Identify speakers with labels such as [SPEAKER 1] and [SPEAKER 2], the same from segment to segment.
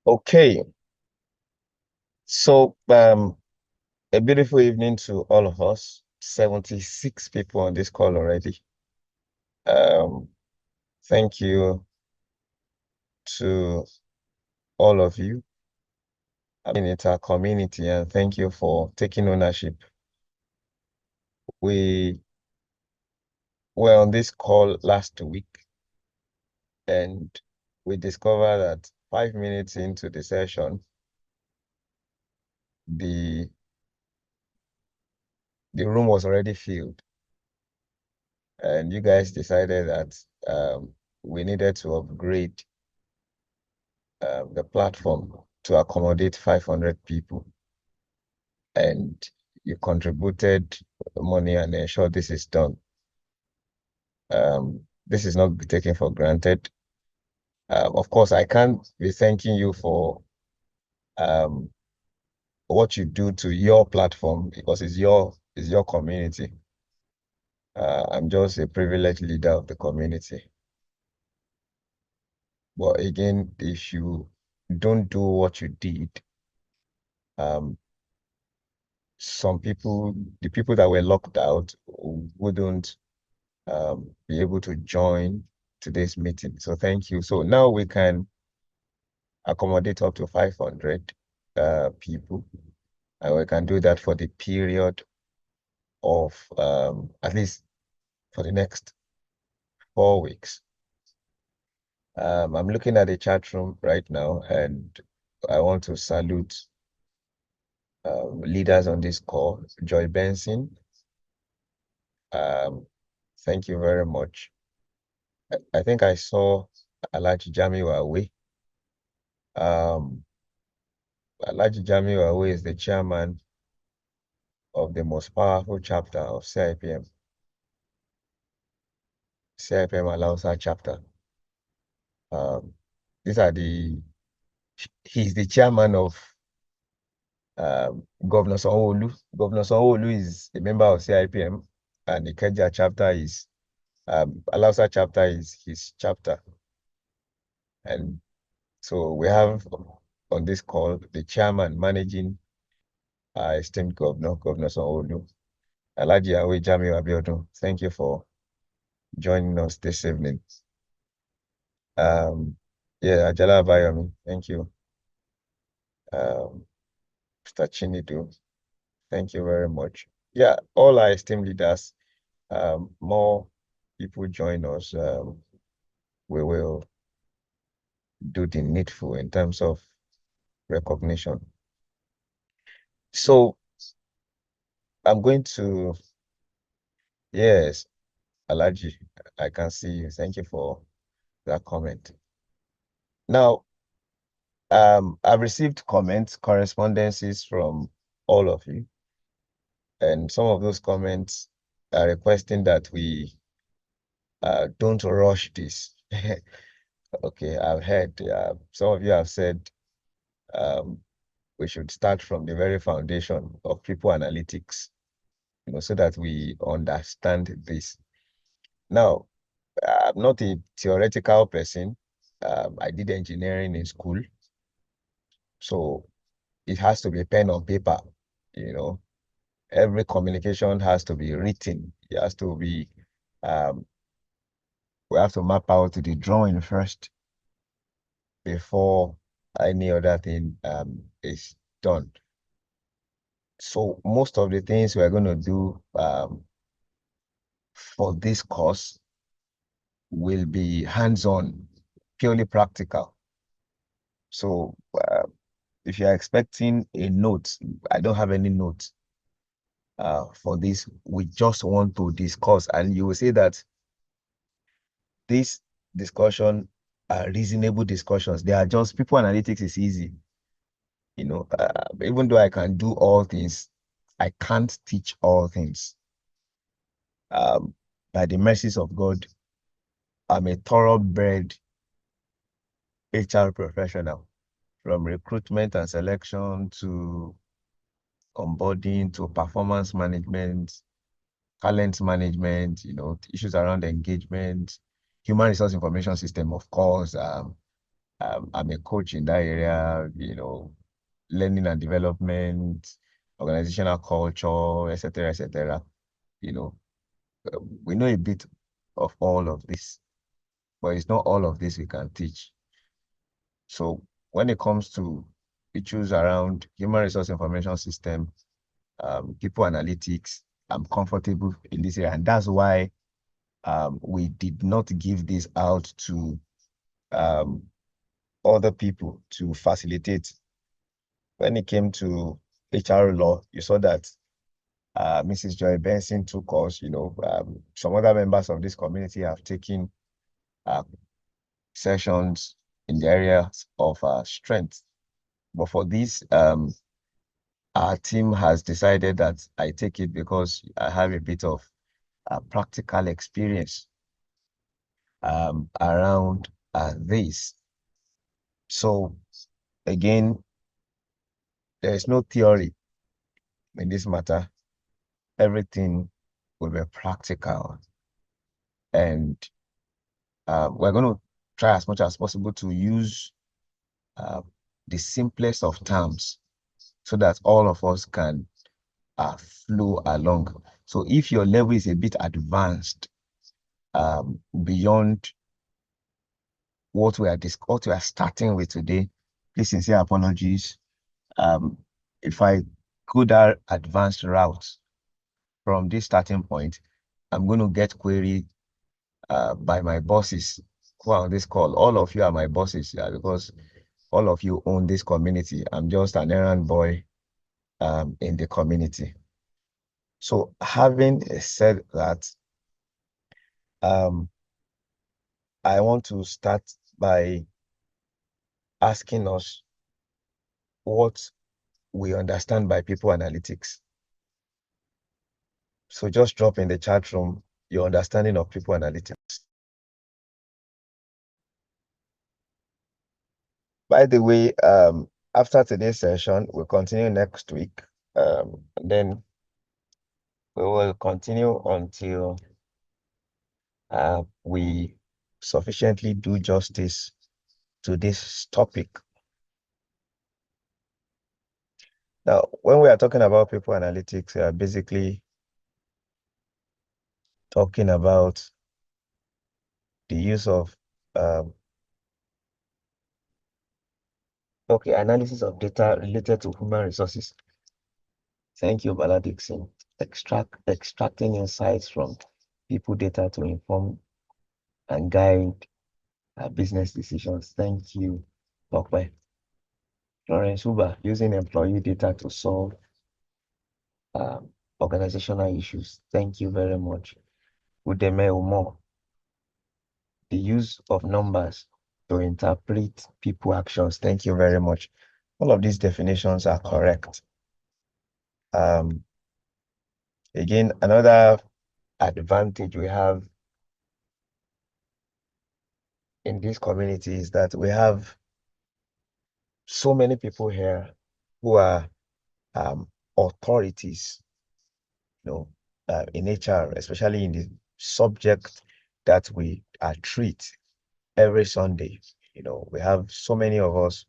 [SPEAKER 1] Okay, so a beautiful evening to all of us. 76 people on this call already. Um, thank you to all of you. I mean, it's our community, and thank you for taking ownership. We were on this call last week, and we discovered that 5 minutes into the session, the the room was already filled, and you guys decided that we needed to upgrade the platform to accommodate 500 people, and you contributed money and ensure this is done. This is not be taken for granted. Of course, I can't be thanking you for um, what you do to your platform because it's your community. I'm just a privileged leader of the community. But again, if you don't do what you did, um, some people, the people that were locked out, wouldn't be able to join today's meeting. So thank you. So now we can accommodate up to 500 people, and we can do that for the period of at least for the next 4 weeks. I'm looking at the chat room right now, and I want to salute leaders on this call. Joy Benson, um, thank you very much. I think I saw Alaji Jamiu Awe. Alaji Jamiu Awe is the chairman of the most powerful chapter of CIPM, CIPM Alausa chapter. These are he's the chairman of Governor Sanwo-Olu. Governor Sanwo-Olu is a member of CIPM, and the Ikeja chapter is, Alausa chapter is his chapter. And so we have on this call the chairman managing esteemed Governor Sanwo-Olu, Alhaji Awe Jamiu Abiodun. Thank you for joining us this evening. Yeah, Ajala Abayomi, thank you. Mr. Chinidu, thank you very much. Yeah, all our esteemed leaders, more people join us. We will do the needful in terms of recognition. So I'm going to, yes, Alaji, I can see you. Thank you for that comment. Now, I've received comments, correspondences from all of you, and some of those comments are requesting that we don't rush this. Okay, I've heard some of you have said we should start from the very foundation of people analytics, so that we understand this. Now, I'm not a theoretical person. I did engineering in school, so it has to be pen on paper, every communication has to be written. It has to be, we have to map out the drawing first before any other thing is done. So most of the things we're going to do for this course will be hands-on, purely practical. So if you're expecting a note, I don't have any notes for this. We just want to discuss, and you will see that this discussion are reasonable discussions. They are just, people analytics is easy. Even though I can do all things, I can't teach all things. By the mercies of God, I'm a thoroughbred HR professional, from recruitment and selection to onboarding to performance management, talent management, issues around engagement, human resource information system, of course, I'm a coach in that area, learning and development, organizational culture, etc., etc. You know, we know a bit of all of this, but it's not all of this we can teach. So when it comes to issues around human resource information system, people analytics, I'm comfortable in this area. And that's why we did not give this out to um, other people to facilitate. When it came to HR law, you saw that Mrs. Joy Benson took us, some other members of this community have taken uh, sessions in the areas of strength. But for this, our team has decided that I take it because I have a bit of practical experience around this. So again, there is no theory in this matter. Everything will be practical. And we're going to try as much as possible to use uh, the simplest of terms so that all of us can flow along. So if your level is a bit advanced beyond what we are starting with today, please sincere apologies. If I go that advanced route from this starting point, I'm going to get queried by my bosses who are on this call. All of you are my bosses, because all of you own this community. I'm just an errand boy in the community. So having said that, um, I want to start by asking us what we understand by people analytics. So just drop in the chat room your understanding of people analytics. By the way, after today's session, we'll continue next week. And then we will continue until we sufficiently do justice to this topic. Now, when we are talking about people analytics, we are basically talking about the use of analysis of data related to human resources. Thank you, Bala Dixon. Extracting insights from people data to inform and guide business decisions. Thank you, Tokwe. Florence Uber, using employee data to solve organizational issues. Thank you very much. Udeme Umo, the use of numbers to interpret people actions. Thank you very much. All of these definitions are correct. Again, another advantage we have in this community is that we have so many people here who are authorities, in HR, especially in the subject that we treat every Sunday. We have so many of us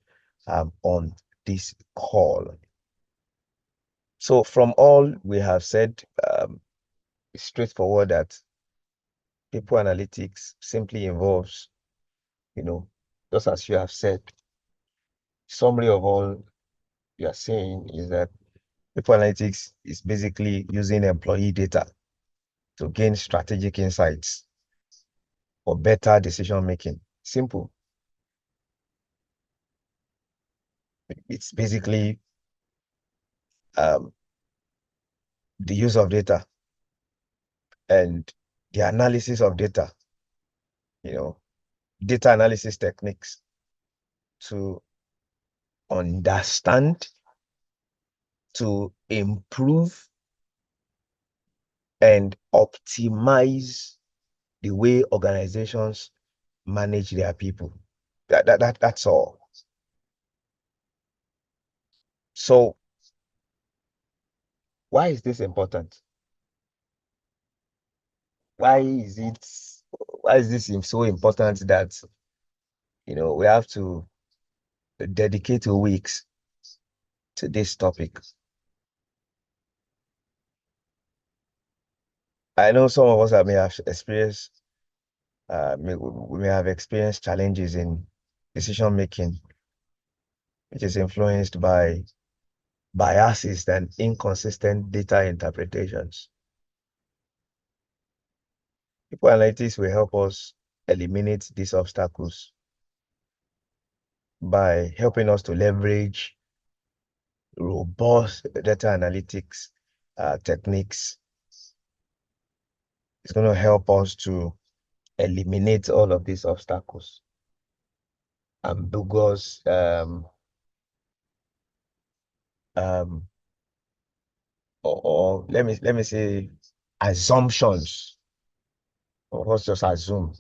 [SPEAKER 1] on this call. So from all we have said, it's straightforward that people analytics simply involves, just as you have said, summary of all you are saying is that people analytics is basically using employee data to gain strategic insights for better decision making. Simple. It's basically the use of data and the analysis of data, data analysis techniques to understand, to improve, and optimize the way organizations manage their people. That's all. So why is this important? Why is this so important that we have to dedicate weeks to this topic. I know some of us may have experienced, we may have experienced challenges in decision making, which is influenced by biases and inconsistent data interpretations. People analytics will help us eliminate these obstacles by helping us to leverage robust data analytics techniques. It's going to help us to eliminate all of these obstacles, ambiguous um, or let me say assumptions. Or let's just assume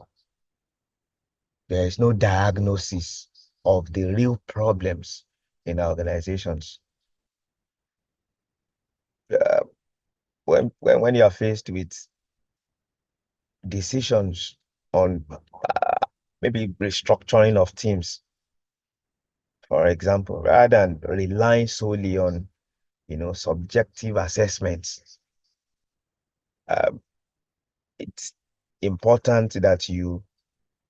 [SPEAKER 1] there is no diagnosis of the real problems in our organizations. Uh, when you are faced with decisions on maybe restructuring of teams, for example, rather than relying solely on subjective assessments, um, it's important that you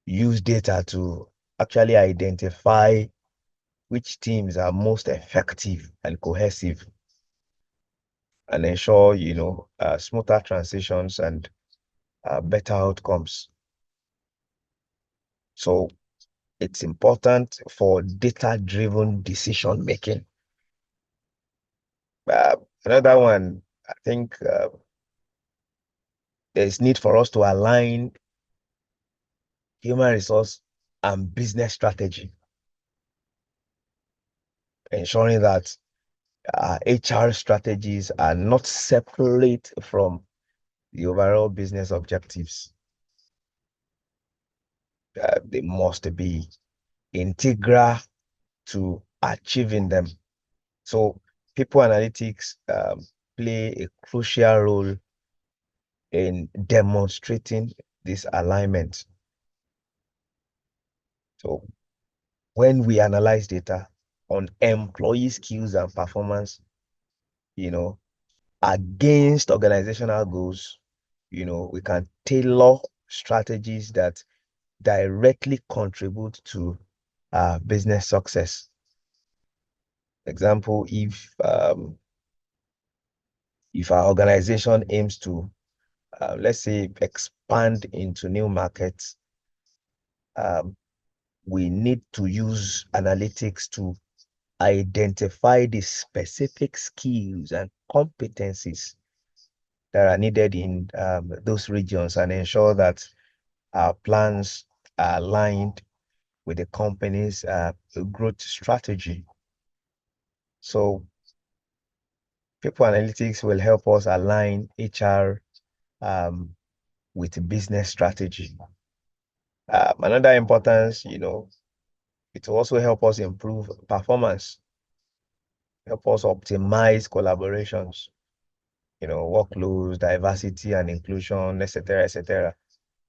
[SPEAKER 1] use data to actually identify which teams are most effective and cohesive and ensure, smoother transitions and better outcomes. So it's important for data-driven decision making. Uh, Another one, I think there's need for us to align human resource and business strategy, ensuring that HR strategies are not separate from the overall business objectives. They must be integral to achieving them. So people analytics play a crucial role in demonstrating this alignment. So when we analyze data on employee skills and performance, against organizational goals, we can tailor strategies that directly contribute to business success. Example, if our organization aims to, let's say, expand into new markets, um, we need to use analytics to identify the specific skills and competencies that are needed in those regions and ensure that our plans are aligned with the company's growth strategy. So people analytics will help us align HR with business strategy. Another importance, it will also help us improve performance, help us optimize collaborations, workloads, diversity and inclusion, etc.,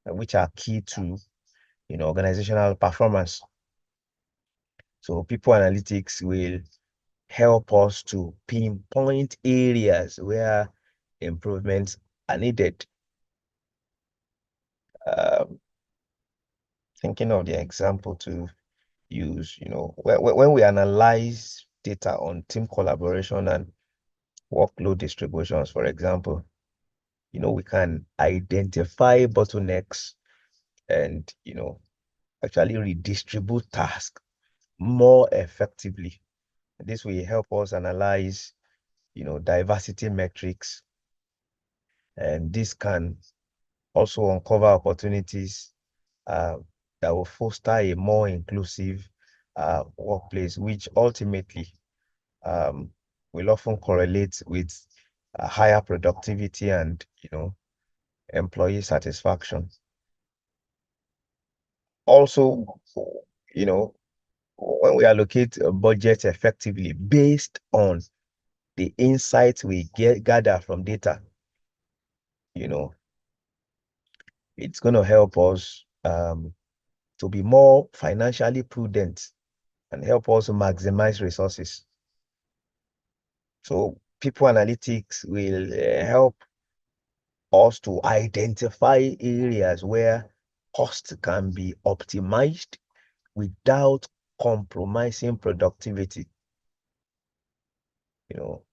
[SPEAKER 1] which are key to, organizational performance. So people analytics will help us to pinpoint areas where improvements are needed. Um, Thinking of the example to use, when we analyze data on team collaboration and workload distributions, for example, we can identify bottlenecks and, actually redistribute tasks more effectively. This will help us analyze, diversity metrics, and this can also uncover opportunities uh, that will foster a more inclusive workplace, which ultimately um, will often correlate with higher productivity and, employee satisfaction. Also, you know, when we allocate a budget effectively based on the insights we gather from data, you know, it's going to help us to be more financially prudent and help us maximize resources. So people analytics will help us to identify areas where cost can be optimized without compromising productivity. You know,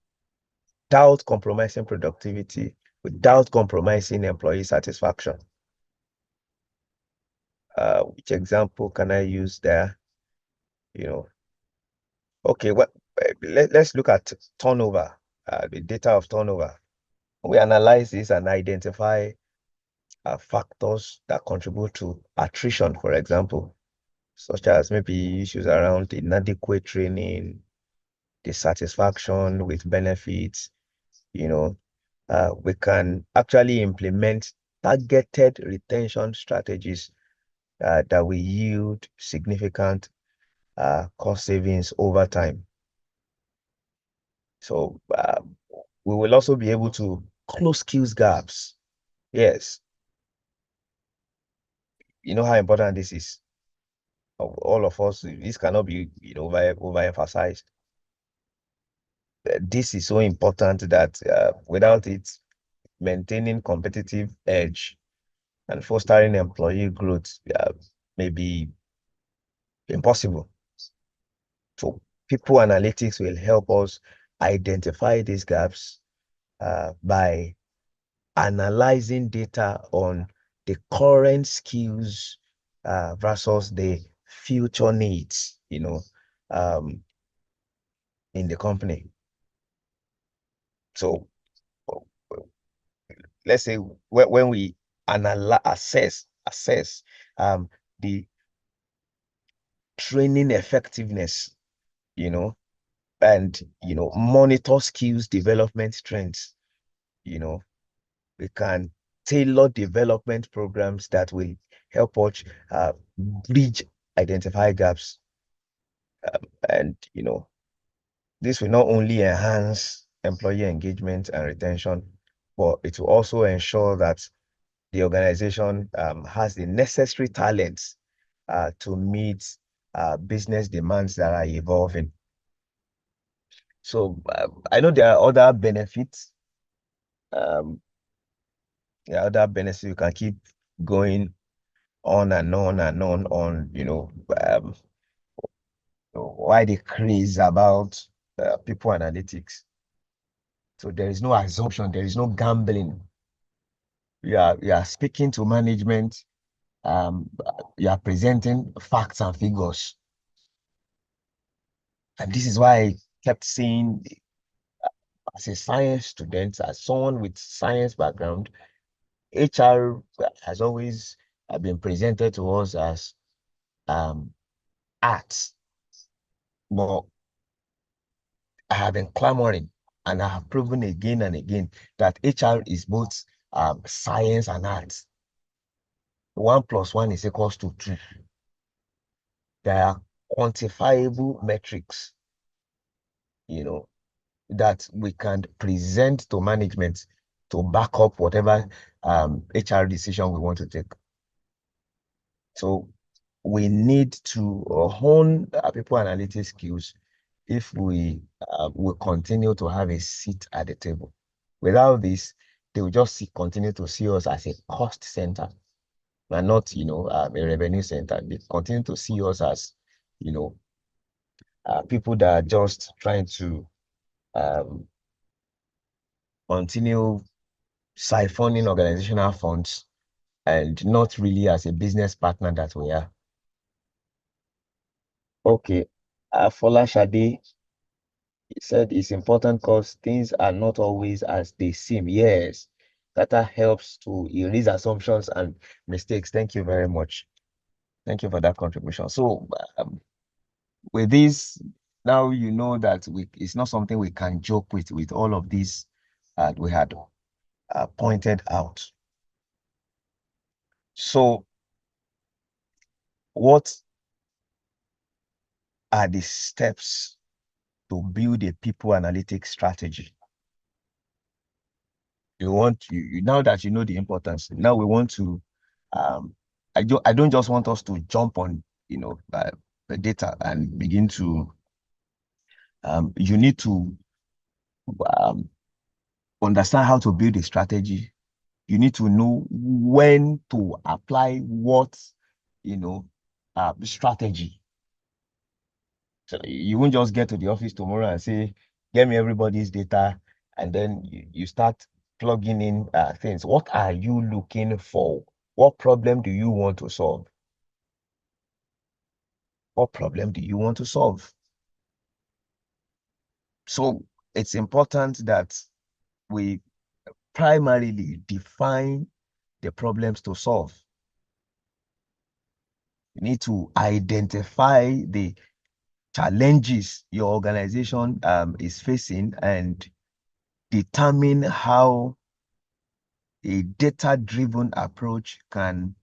[SPEAKER 1] without compromising productivity, without compromising employee satisfaction. Which example can I use there? You know, okay, well, let's look at turnover, the data of turnover. We analyze this and identify factors that contribute to attrition, for example, such as maybe issues around inadequate training, dissatisfaction with benefits. We can actually implement targeted retention strategies that will yield significant cost savings over time. So we will also be able to close skills gaps. Yes, you know how important this is. All of us, this cannot be overemphasized. This is so important that without it, maintaining competitive edge and fostering employee growth may be impossible. So people analytics will help us identify these gaps by analyzing data on the current skills versus the future needs, in the company. So let's say when we assess the training effectiveness, and monitor skills development trends, we can tailor development programs that will help us bridge identify gaps. And this will not only enhance employee engagement and retention, but it will also ensure that the organization has the necessary talents to meet business demands that are evolving. So I know there are other benefits. There are other benefits. You can keep going on and on and on, why the craze about people analytics. So there is no assumption, there is no gambling. You are speaking to management, you are presenting facts and figures. And this is why I kept saying, as a science student, as someone with science background, HR has always been presented to us as arts. But I have been clamoring and I have proven again and again that HR is both science and art. 1 + 1 is equals to 2. There are quantifiable metrics, that we can present to management to back up whatever HR decision we want to take. So we need to hone people analytics skills if we will continue to have a seat at the table. Without this, they will just continue to see us as a cost center and not, a revenue center. They continue to see us as, people that are just trying to continue siphoning organizational funds and not really as a business partner that we are. Okay. Fola Shade said it's important because things are not always as they seem. Yes, data helps to erase assumptions and mistakes. Thank you very much. Thank you for that contribution. So with this, now you know that it's not something we can joke with all of these we had pointed out. So what are the steps to build a people analytics strategy? You now that you know the importance, now we want to I don't just want us to jump on, the data and begin to, you need to um, understand how to build a strategy. You need to know when to apply what, strategy. So you won't just get to the office tomorrow and say, get me everybody's data, and then you start plugging in things. What are you looking for? What problem do you want to solve? What problem do you want to solve? So it's important that we primarily define the problems to solve. You need to identify the challenges your organization is facing and determine how a data-driven approach can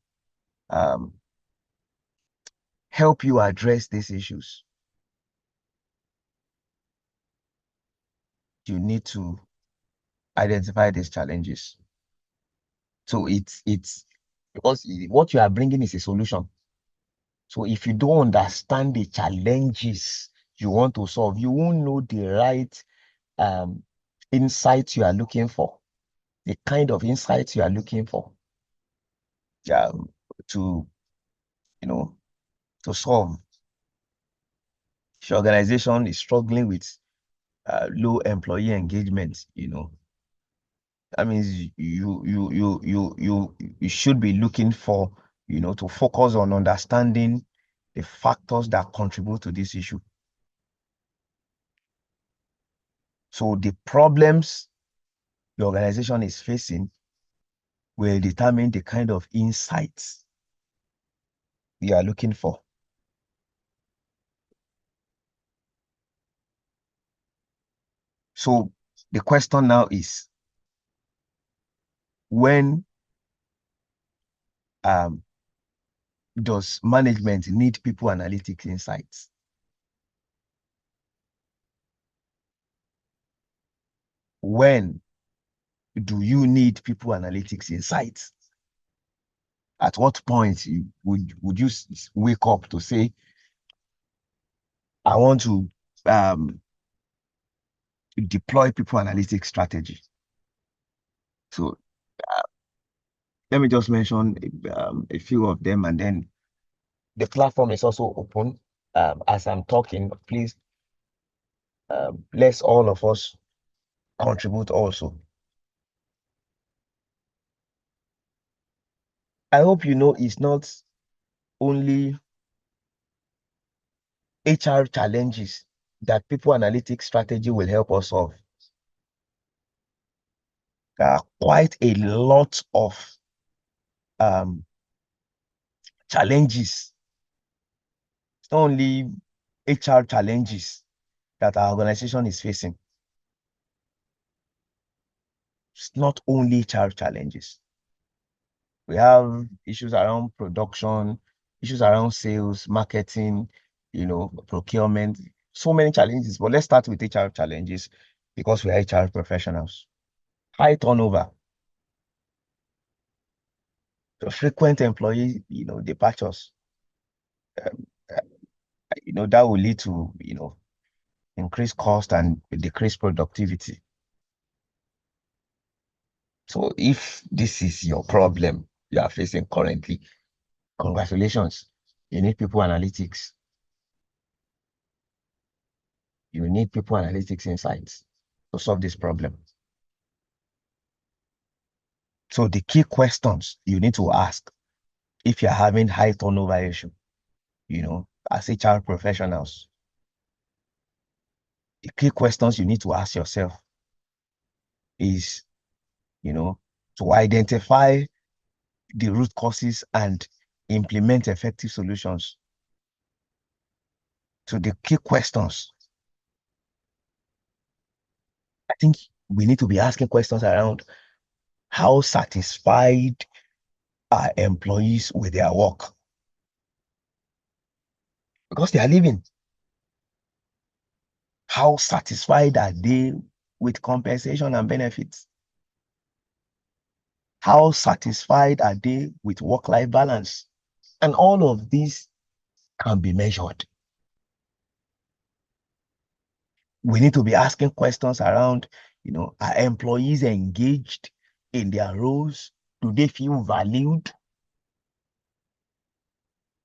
[SPEAKER 1] um, help you address these issues. You need to identify these challenges. So it's because what you are bringing is a solution. So if you don't understand the challenges you want to solve, you won't know the right um, insights you are looking for, the kind of insights you are looking for, um, to, you know, to solve. If your organization is struggling with low employee engagement, that means you should be looking for, to focus on understanding the factors that contribute to this issue. So the problems the organization is facing will determine the kind of insights we are looking for. So the question now is, when um, does management need people analytics insights? When do you need people analytics insights? At what point would you wake up to say, I want to deploy people analytics strategy? So let me just mention a few of them, and then the platform is also open. As I'm talking, please, let's all of us contribute also. I hope you know it's not only HR challenges that people analytics strategy will help us solve. There are quite a lot of um, challenges. It's not only HR challenges that our organization is facing. It's not only HR challenges. We have issues around production, issues around sales, marketing, procurement, so many challenges. But let's start with HR challenges because we are HR professionals. High turnover, the frequent employee, departures. Um, that will lead to, increased cost and decreased productivity. So if this is your problem you are facing currently, congratulations. You need people analytics. You need people analytics insights to solve this problem. So the key questions you need to ask if you're having high turnover issue, as HR professionals, the key questions you need to ask yourself is, to identify the root causes and implement effective solutions. So the key questions, I think we need to be asking questions around how satisfied are employees with their work? Because they are living. How satisfied are they with compensation and benefits? How satisfied are they with work-life balance? And all of these can be measured. We need to be asking questions around, are employees engaged in their roles? Do they feel valued?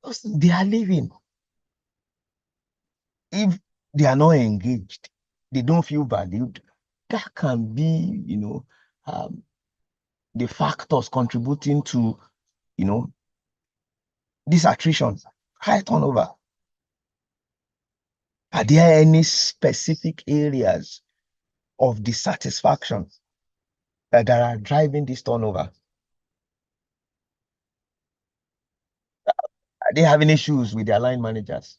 [SPEAKER 1] Because they are living. If they are not engaged, they don't feel valued, that can be, the factors contributing to, this attrition, high turnover. Are there any specific areas of dissatisfaction that are driving this turnover? Are they having issues with their line managers?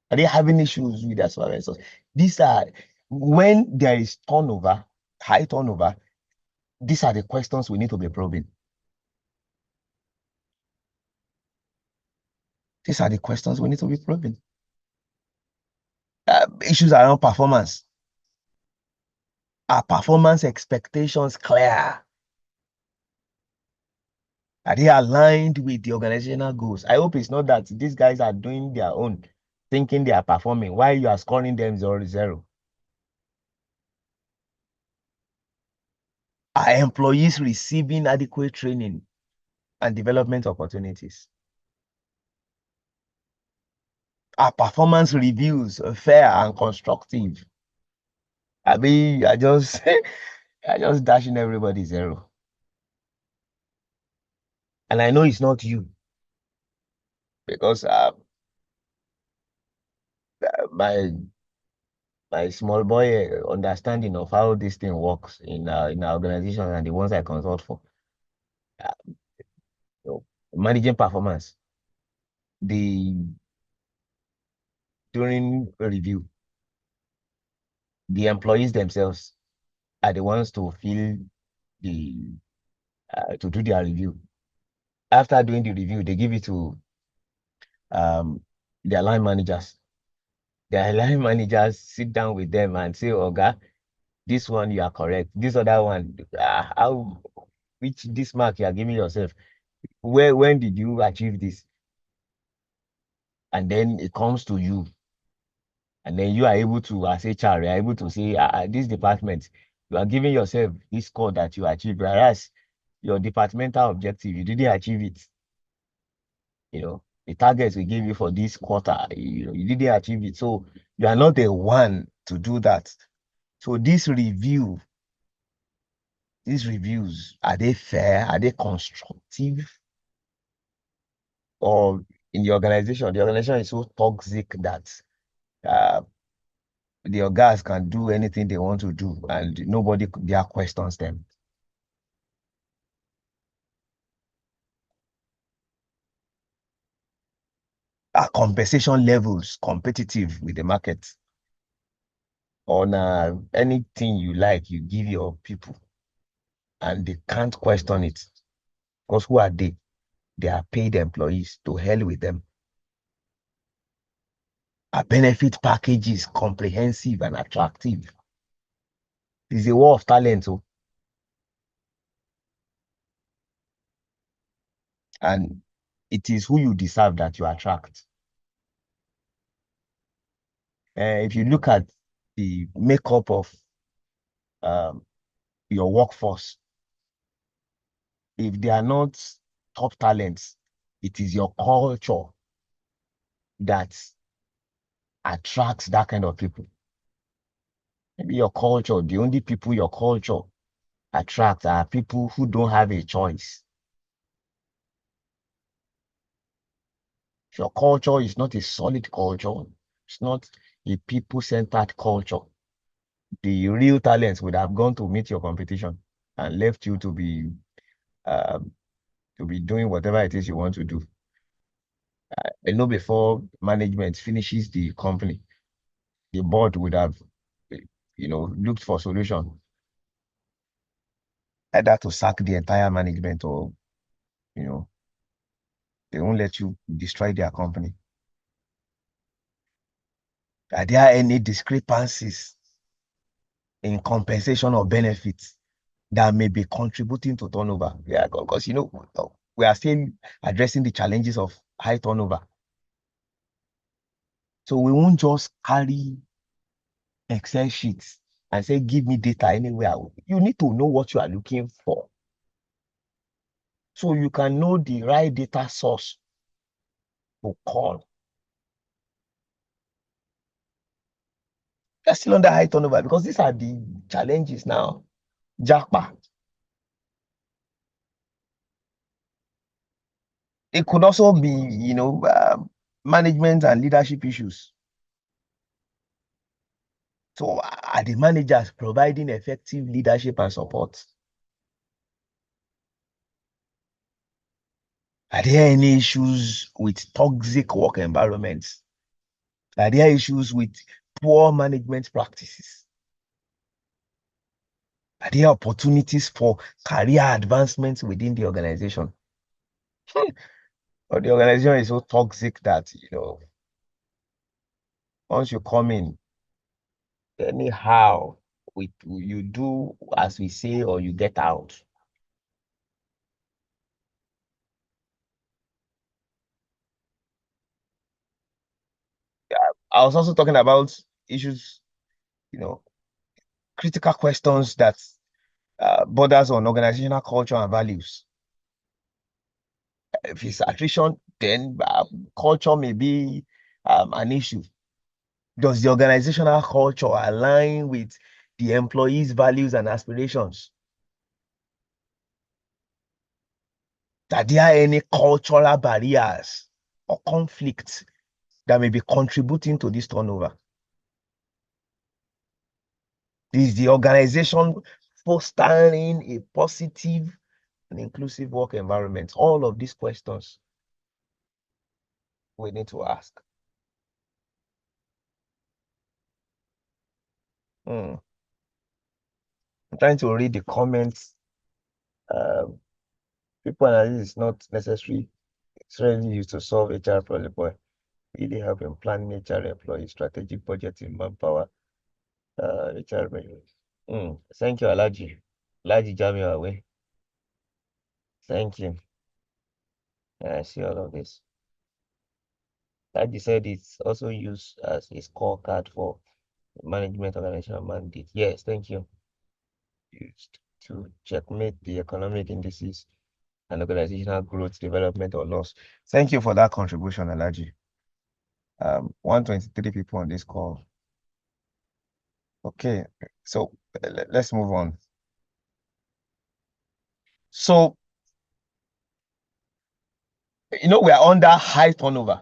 [SPEAKER 1] Are they having issues with their supervisors? These are, when there is turnover, high turnover, these are the questions we need to be probing. These are the questions we need to be probing. Issues around performance. Are performance expectations clear? Are they aligned with the organizational goals? I hope it's not that these guys are doing their own, thinking they are performing, while you are scoring them 0-0. Are employees receiving adequate training and development opportunities? Are performance reviews fair and constructive? I mean, I just I just dashing everybody 0. And I know it's not you, because my small boy understanding of how this thing works in our organization and the ones I consult for, uh, managing performance, the during a review, the employees themselves are the ones to feel the to do their review. After doing the review, they give it to um, their line managers. Their line managers sit down with them and say, "Oga, this one you are correct. This other one, how which this mark you are giving yourself? When did you achieve this?" And then it comes to you, and then you are able to, as HR, you are able to say, this department, you are giving yourself this score that you achieved, whereas your departmental objective, you didn't achieve it. The targets we gave you for this quarter, you didn't achieve it. So you are not the one to do that. So these reviews, are they fair? Are they constructive? Or in the organization is so toxic that uh, the guys can do anything they want to do and nobody dare questions them. Are compensation levels competitive with the market? On anything you like, you give your people and they can't question it. Because who are they? They are paid employees. To hell with them. Are benefit packages comprehensive and attractive? It's a war of talent. And it is who you deserve that you attract. If you look at the makeup of um, your workforce, if they are not top talents, it is your culture that attracts that kind of people. Maybe your culture, the only people your culture attracts are people who don't have a choice. If your culture is not a solid culture, it's not a people-centered culture, the real talents would have gone to meet your competition and left you um, to be doing whatever it is you want to do. I know before management finishes the company, the board would have, looked for solution, either to sack the entire management or, they won't let you destroy their company. Are there any discrepancies in compensation or benefits that may be contributing to turnover? Yeah, because we are still addressing the challenges of high turnover. So we won't just carry Excel sheets and say, give me data anywhere. You need to know what you are looking for. So you can know the right data source to call. They're still under high turnover because these are the challenges now. Jackpot. It could also be, management and leadership issues. So are the managers providing effective leadership and support? Are there any issues with toxic work environments? Are there issues with poor management practices? Are there opportunities for career advancements within the organization? Or the organization is so toxic that, once you come in, anyhow, you do as we say or you get out. I was also talking about issues, you know, critical questions that borders on organizational culture and values. If it's attrition, then culture may be an issue. Does the organizational culture align with the employees' values and aspirations? Are there any cultural barriers or conflicts that may be contributing to this turnover? Is the organization fostering a positive and inclusive work environment? All of these questions we need to ask. I'm trying to read the comments. People analysis is not necessary. It's really used to solve HR problem, but really help in planning HR employee strategic budgeting, manpower, HR measures. Thank you, Alaji. Alaji Jami away. Thank you. I see all of this. Alaji said it's also used as a scorecard for management organizational mandate. Yes, thank you. Used to checkmate the economic indices and organizational growth, development, or loss. Thank you for that contribution, Alaji. 123 people on this call. Okay, so let's move on. So, we are under high turnover.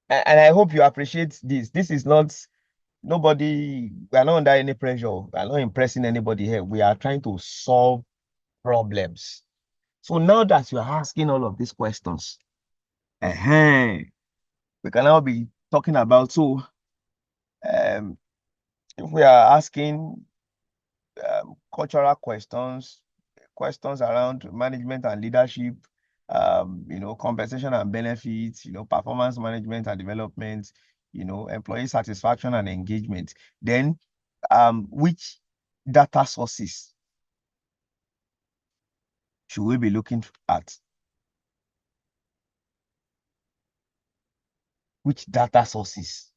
[SPEAKER 1] And I hope you appreciate this. This is not nobody, we are not under any pressure. We are not impressing anybody here. We are trying to solve problems. So now that you are asking all of these questions, we can now be talking about, so if we are asking cultural questions, questions around management and leadership, compensation and benefits, performance management and development, employee satisfaction and engagement. Then, which data sources should we be looking at? Which data sources?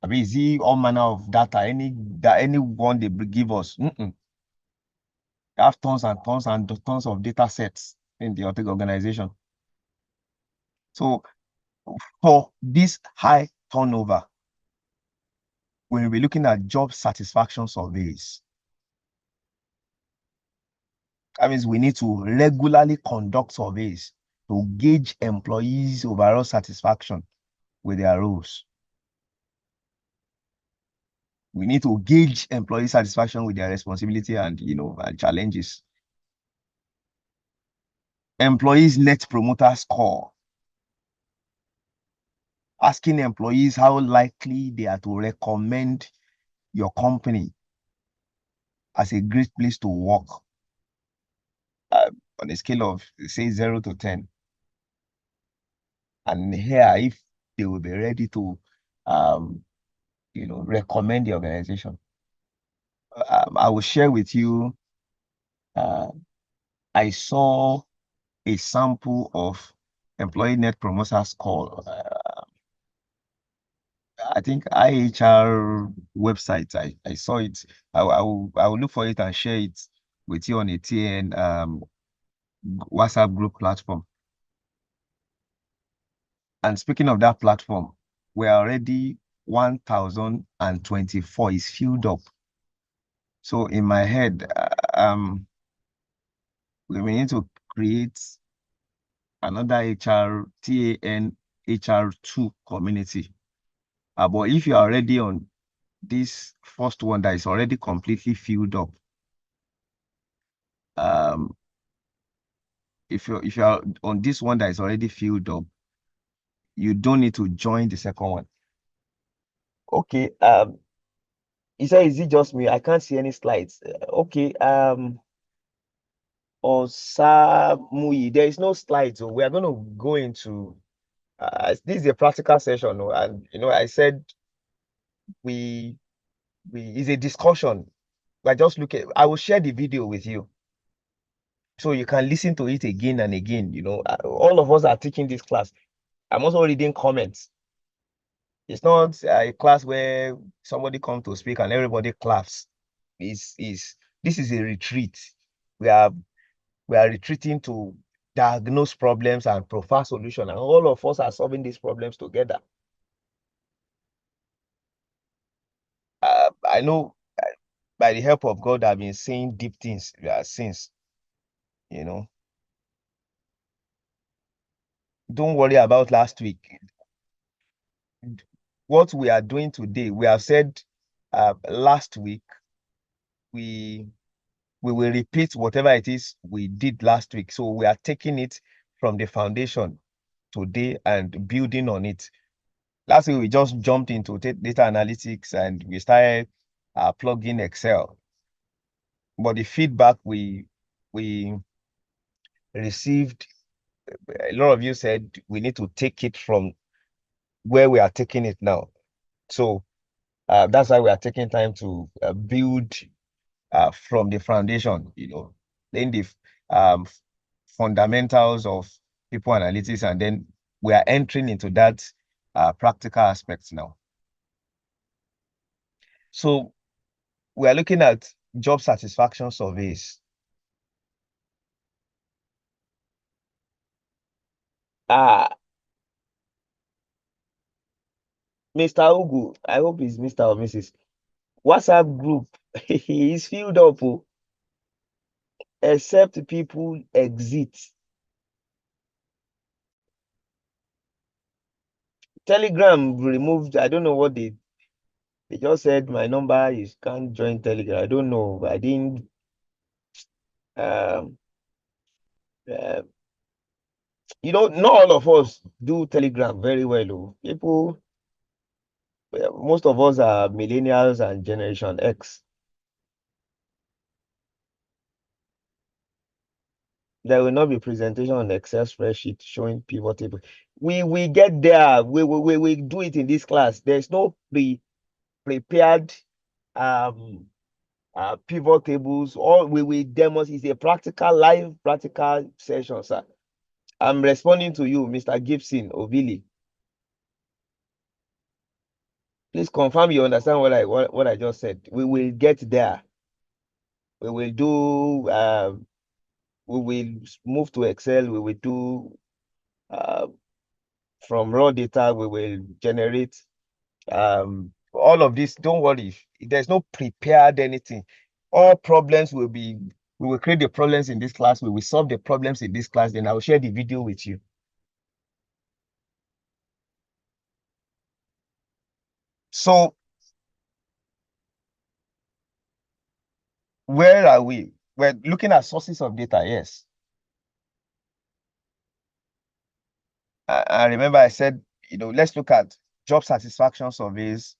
[SPEAKER 1] I mean, is it all manner of data? Anyone they give us? They have tons and tons and tons of data sets in the organization. So for this high turnover, we'll be looking at job satisfaction surveys. That means we need to regularly conduct surveys to gauge employees' overall satisfaction with their roles. We need to gauge employee satisfaction with their responsibility and challenges. Employees' net promoter score. Asking employees how likely they are to recommend your company as a great place to work on a scale of, say, 0 to 10. And here, if they will be ready to, recommend the organization. I will share with you I saw a sample of employee net promoter score. I think IHR website. I saw it. I will look for it and share it with you on a TN WhatsApp group platform. And speaking of that platform, we're already 1,024 is filled up. So in my head, we need to create another TAN HR2 community. But if you're already on this first one that is already completely filled up, if you're on this one that is already filled up, you don't need to join the second one. Okay. He said, is it just me? I can't see any slides. Okay. Osamui, there is no slides. So we are going to go into this is a practical session, and I said we it's a discussion. I just look at. I will share the video with you, so you can listen to it again and again. All of us are teaching this class. I'm also reading comments. It's not a class where somebody comes to speak and everybody claps. This is a retreat. We are retreating to diagnose problems and provide solution, and all of us are solving these problems together. I know by the help of God, I've been saying deep things since. Don't worry about last week. What we are doing today, we have said last week, we will repeat whatever it is we did last week. So we are taking it from the foundation today and building on it. Last week, we just jumped into data analytics and we started plugging Excel. But the feedback we received, a lot of you said we need to take it from where we are taking it now. So that's why we are taking time to build from the foundation, then the fundamentals of people analytics, and then we are entering into that practical aspects now. So we are looking at job satisfaction surveys. Mr. Ugu, I hope it's Mr. or Mrs. WhatsApp group is filled up, except people exit. Telegram removed. I don't know what they just said. My number is can't join Telegram. I don't know. I didn't. Um, uh, not all of us do Telegram very well. People, most of us are millennials and Generation X. There will not be presentation on Excel spreadsheet showing pivot table. We get there. We do it in this class. There's no prepared pivot tables. All we demonstrate is a live practical session, sir. I'm responding to you, Mr. Gibson Ovili. Please confirm you understand what I just said. We will get there. We will do. We will move to Excel. We will do. From raw data, we will generate all of this. Don't worry. There's no prepared anything. All problems we will create the problems in this class. We will solve the problems in this class. Then I will share the video with you. So where are we? We're looking at sources of data. Yes. I remember I said, let's look at job satisfaction surveys.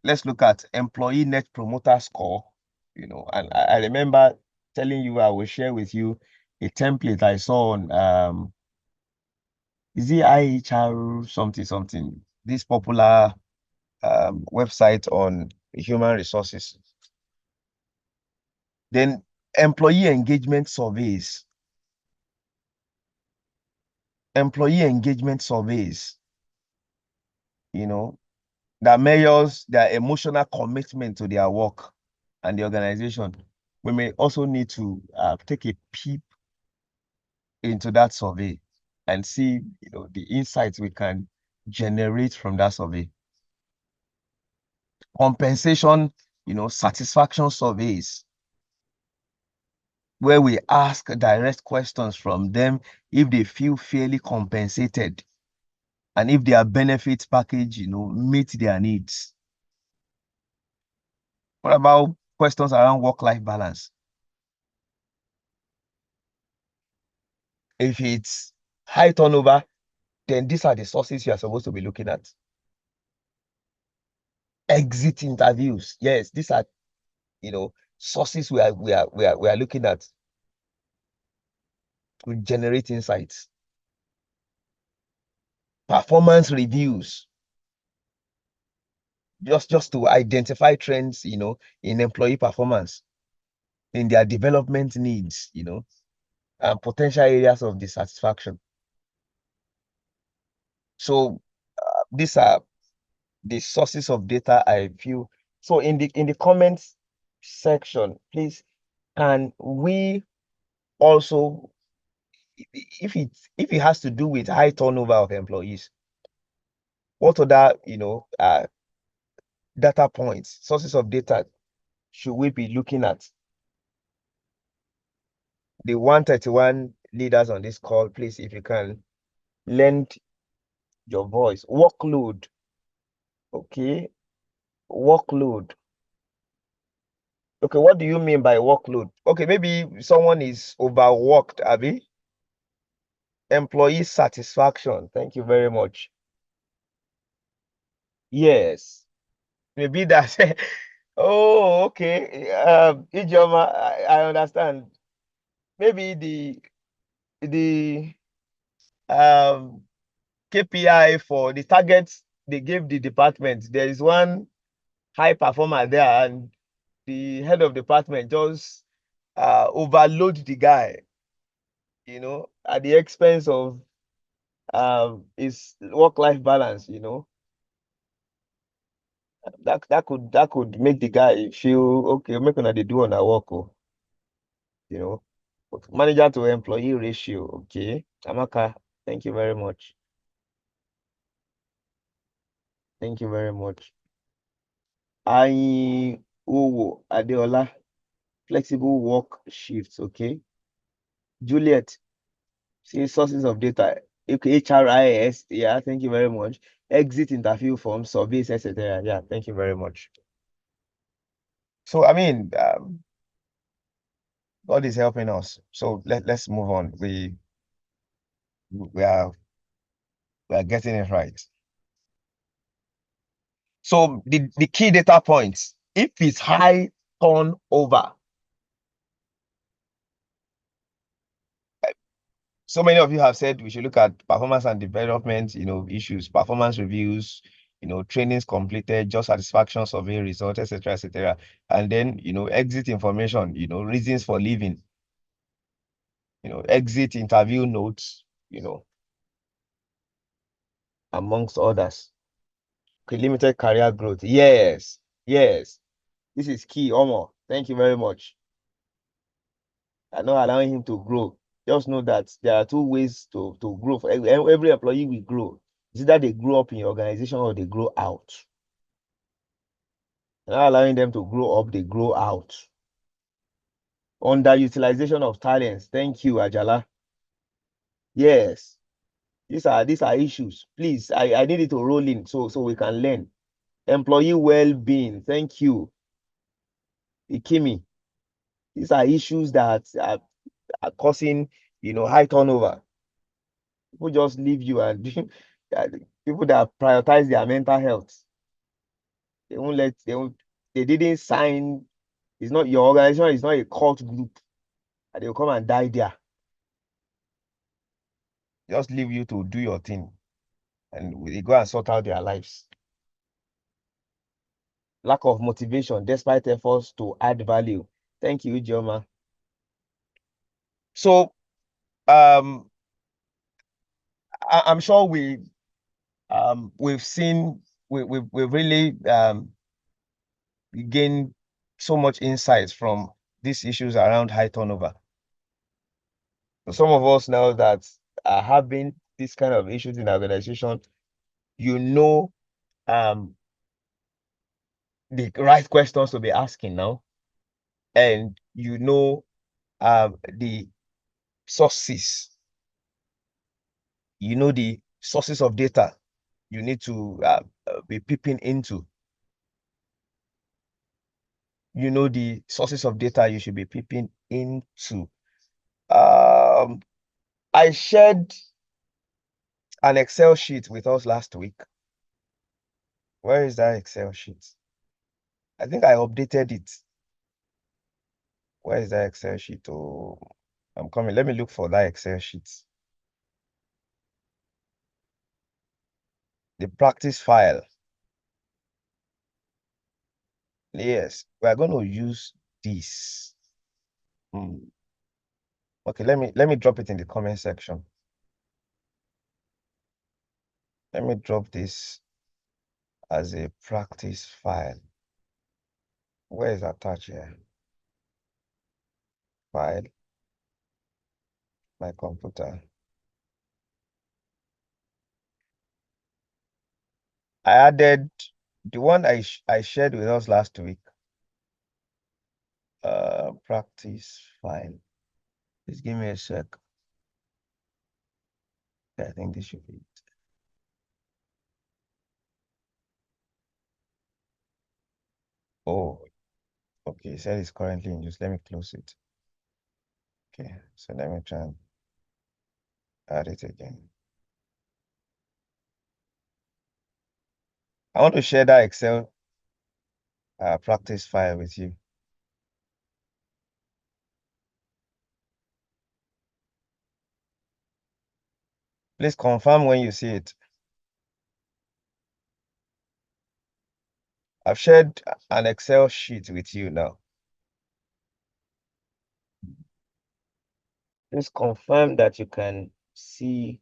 [SPEAKER 1] Let's look at employee net promoter score, and I remember telling you I will share with you a template I saw on is it IHR something, this popular website on human resources. Then employee engagement surveys. Employee engagement surveys, that measures their emotional commitment to their work and the organization. We may also need to take a peep into that survey and see, the insights we can generate from that survey. Compensation, satisfaction surveys, where we ask direct questions from them if they feel fairly compensated and if their benefits package, meet their needs. What about questions around work-life balance? If it's high turnover, then these are the sources you are supposed to be looking at. Exit interviews. Yes, these are, sources we are looking at to generate insights. Performance reviews. Just to identify trends, in employee performance, in their development needs, and potential areas of dissatisfaction. So these are the sources of data I feel. So in the comments section, please, can we also, if it has to do with high turnover of employees, what other data points, sources of data should we be looking at? The 131 leaders on this call, please, if you can lend your voice. Workload. Okay. Workload. Okay, what do you mean by workload? Okay, maybe someone is overworked, Abby. Employee satisfaction. Thank you very much. Yes. Maybe that's oh, okay. Ijoma, I understand. Maybe the KPI for the targets they gave the department. There is one high performer there, and the head of department just overload the guy, at the expense of his work-life balance. That could make the guy feel okay. Make una dey do on our work, you know. Manager to employee ratio. Okay, Amaka, thank you very much. Thank you very much. Ayin Owo Adeola, flexible work shifts. Okay. Juliet, see sources of data. Okay, HRIS. Yeah, thank you very much. Exit interview forms, surveys, etc. Yeah, thank you very much. So I mean, God is helping us. So let's move on. We are getting it right. So the key data points, if it's high turnover, so many of you have said we should look at performance and development, issues, performance reviews, trainings completed, job satisfaction survey results, etc., etc. And then, exit information, reasons for leaving, exit interview notes, amongst others. Okay, limited career growth. Yes, yes. This is key, Omo. Thank you very much. I'm not allowing him to grow. Just know that there are two ways to grow. For every employee will grow. It's either they grow up in your organization or they grow out. You're not allowing them to grow up, they grow out. Underutilization of talents. Thank you, Ajala. Yes. These are issues. Please, I need it to roll in so we can learn. Employee well-being. Thank you. Ikimi. These are issues that are causing, high turnover. People just leave you, and people that prioritize their mental health, they didn't sign. It's not your organization, it's not a cult group, and they'll come and die there. Just leave you to do your thing, and they go and sort out their lives. Lack of motivation despite efforts to add value. Thank you, Joma. So I'm sure we've seen we've really gained so much insights from these issues around high turnover. Some of us now that are having these kind of issues in our organization, you know, the right questions to be asking now, and you know, the sources, the sources of data you need to be peeping into. You know the sources of data you should be peeping into. Um, I shared an Excel sheet with us last week. Where is that Excel sheet? I think I updated it. Where is that Excel sheet? Oh, I'm coming. Let me look for that Excel sheet. The practice file. Yes, we are going to use this. Hmm. Okay, let me drop it in the comment section. Let me drop this as a practice file. Where is attached here? File, my computer. I added the one I shared with us last week. Practice file. Please give me a sec. I think this should be it. Oh, okay. It said it's currently in use. Let me close it. Okay, so let me try and add it again. I want to share that Excel practice file with you. Please confirm when you see it. I've shared an Excel sheet with you now. Please confirm that you can see.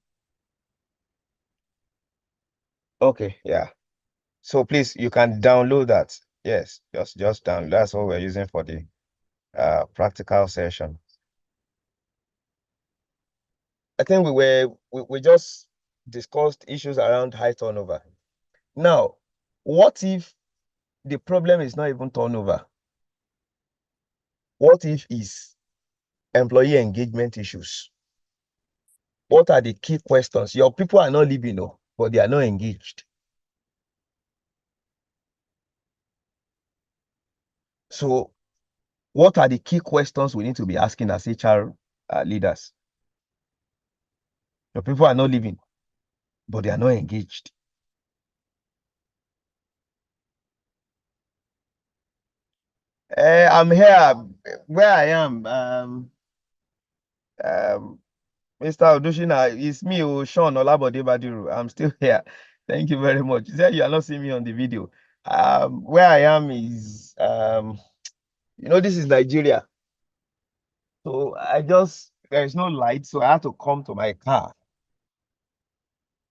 [SPEAKER 1] Okay, yeah. So please, you can download that. Yes, just download. That's what we're using for the practical session. I think we just discussed issues around high turnover. Now, what if the problem is not even turnover? What if it's employee engagement issues? What are the key questions? Your people are not leaving, no, but they are not engaged. So, what are the key questions we need to be asking as HR leaders? Your people are not leaving, but they are not engaged. I'm here where I am. Mr. Odushina, it's me, Sean Olabode Badiru. I'm still here. Thank you very much. You said you are not seeing me on the video. Where I am is, this is Nigeria. So there is no light, so I had to come to my car.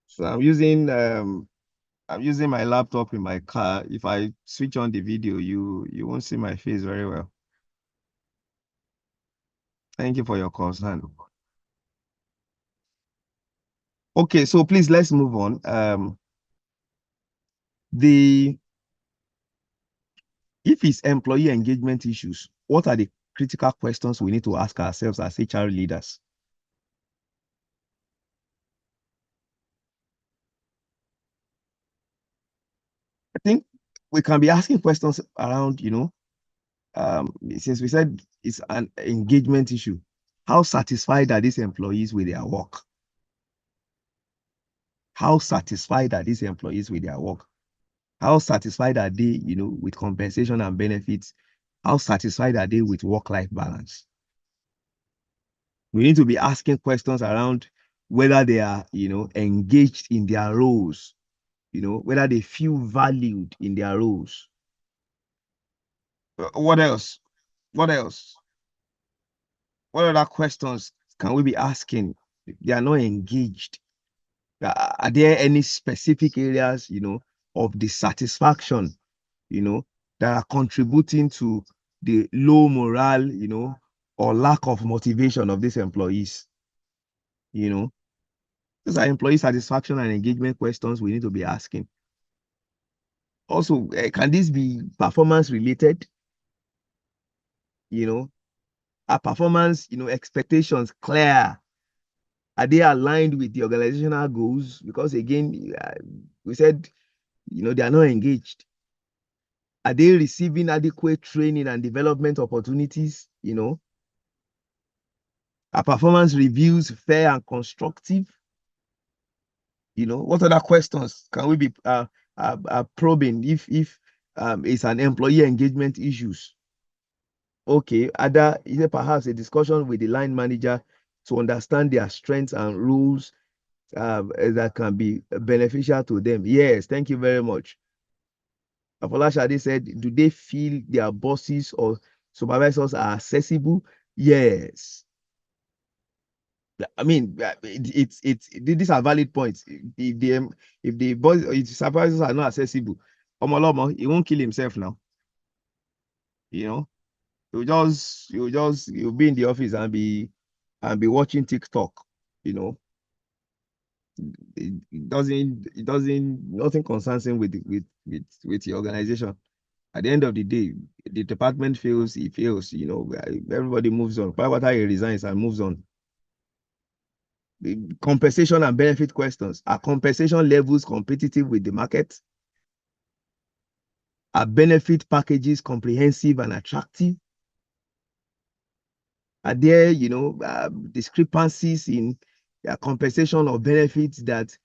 [SPEAKER 1] So I'm using my laptop in my car. If I switch on the video, you won't see my face very well. Thank you for your concern. Okay, so please let's move on. The If it's employee engagement issues, what are the critical questions we need to ask ourselves as HR leaders? I think we can be asking questions around, since we said it's an engagement issue, how satisfied are these employees with their work? How satisfied are these employees with their work? How satisfied are they, with compensation and benefits? How satisfied are they with work-life balance? We need to be asking questions around whether they are, engaged in their roles, whether they feel valued in their roles. What else? What else?
[SPEAKER 2] What other questions can we be asking? They are not engaged. Are there any specific areas, of dissatisfaction, that are contributing to the low morale, or lack of motivation of these employees? Those are employee satisfaction and engagement questions we need to be asking. Also, can this be performance related? Are performance, expectations clear? Are they aligned with the organizational goals? Because again, we said, they are not engaged. Are they receiving adequate training and development opportunities? Are performance reviews fair and constructive? What other questions can we be probing if it's an employee engagement issues? Okay, is there perhaps a discussion with the line manager to understand their strengths and rules that can be beneficial to them? Yes, thank you very much. Afolashade said, do they feel their bosses or supervisors are accessible? Yes. I mean, these are valid points. If the boss, if the supervisors are not accessible, Omolomo, he won't kill himself now. You'll be in the office and be watching TikTok. Nothing concerns him with the organization. At the end of the day, the department fails, he fails, everybody moves on. Pawata, he resigns and moves on. The compensation and benefit questions. Are compensation levels competitive with the market? Are benefit packages comprehensive and attractive? Are there, discrepancies in compensation or benefits that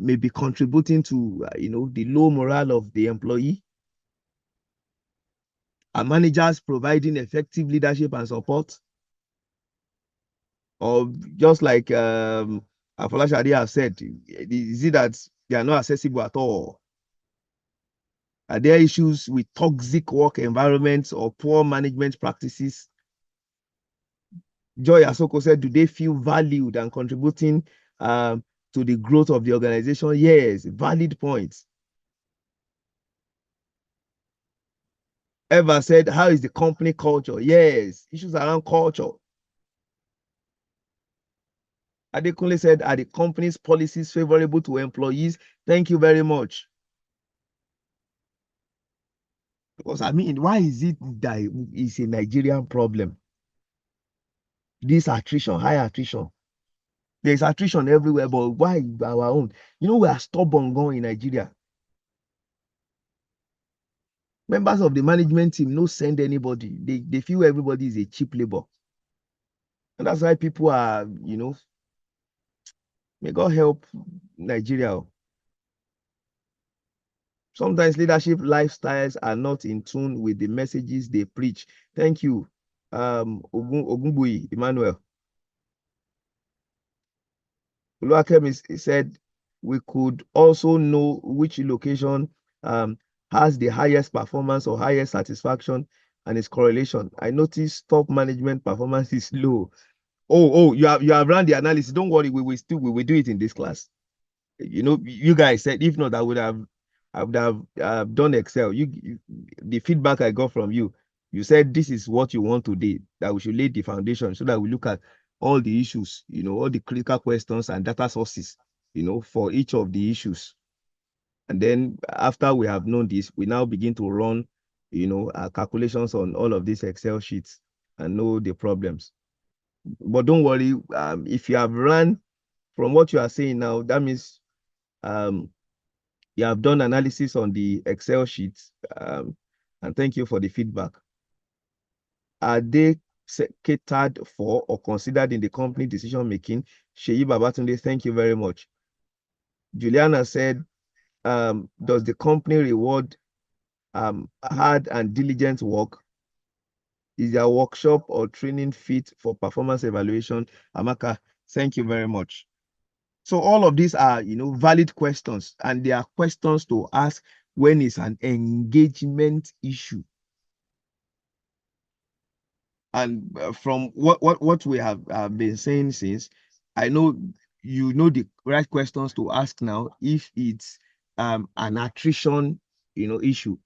[SPEAKER 2] may be contributing to, the low morale of the employee? Are managers providing effective leadership and support? Or just like Afolashade has said, is it that they are not accessible at all? Are there issues with toxic work environments or poor management practices? Joy Asoko said, do they feel valued and contributing to the growth of the organization? Yes, valid points. Eva said, how is the company culture? Yes, issues around culture. Adekunle said, are the company's policies favorable to employees? Thank you very much. Because I mean, why is it that it's a Nigerian problem? This attrition, high attrition. There's attrition everywhere, but why our own? We are stubborn going in Nigeria. Members of the management team no send anybody. They feel everybody is a cheap labor. And that's why people are, may God help Nigeria. Sometimes leadership lifestyles are not in tune with the messages they preach. Thank you, Ogunbui Emmanuel. Oluwakemi said we could also know which location has the highest performance or highest satisfaction and its correlation. I noticed top management performance is low. Oh, you have run the analysis. Don't worry, we will do it in this class. You guys said if not, I would have done Excel. The feedback I got from you, you said this is what you want today, that we should lay the foundation so that we look at all the issues, all the critical questions and data sources, for each of the issues. And then after we have known this, we now begin to run, our calculations on all of these Excel sheets and know the problems. But don't worry, if you have run from what you are saying now, that means you have done analysis on the Excel sheets, and thank you for the feedback. Are they catered for or considered in the company decision making? Sheyi Babatunde, thank you very much. Juliana said, does the company reward hard and diligent work? Is there a workshop or training fit for performance evaluation? Amaka, thank you very much. So all of these are, valid questions, and they are questions to ask when it's an engagement issue. And from what we have been saying since, I know you know the right questions to ask now if it's an attrition, issue,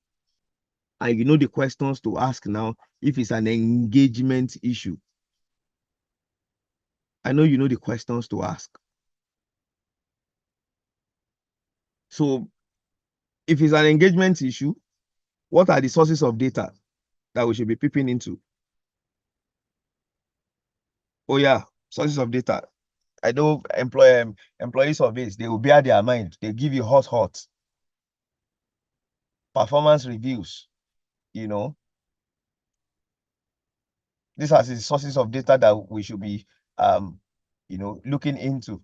[SPEAKER 2] and you know the questions to ask now if it's an engagement issue. I know you know the questions to ask. So if it's an engagement issue, what are the sources of data that we should be peeping into? Oh yeah, sources of data. I know employee surveys, they will bear their mind. They give you hot performance reviews, you know. These are the sources of data that we should be looking into.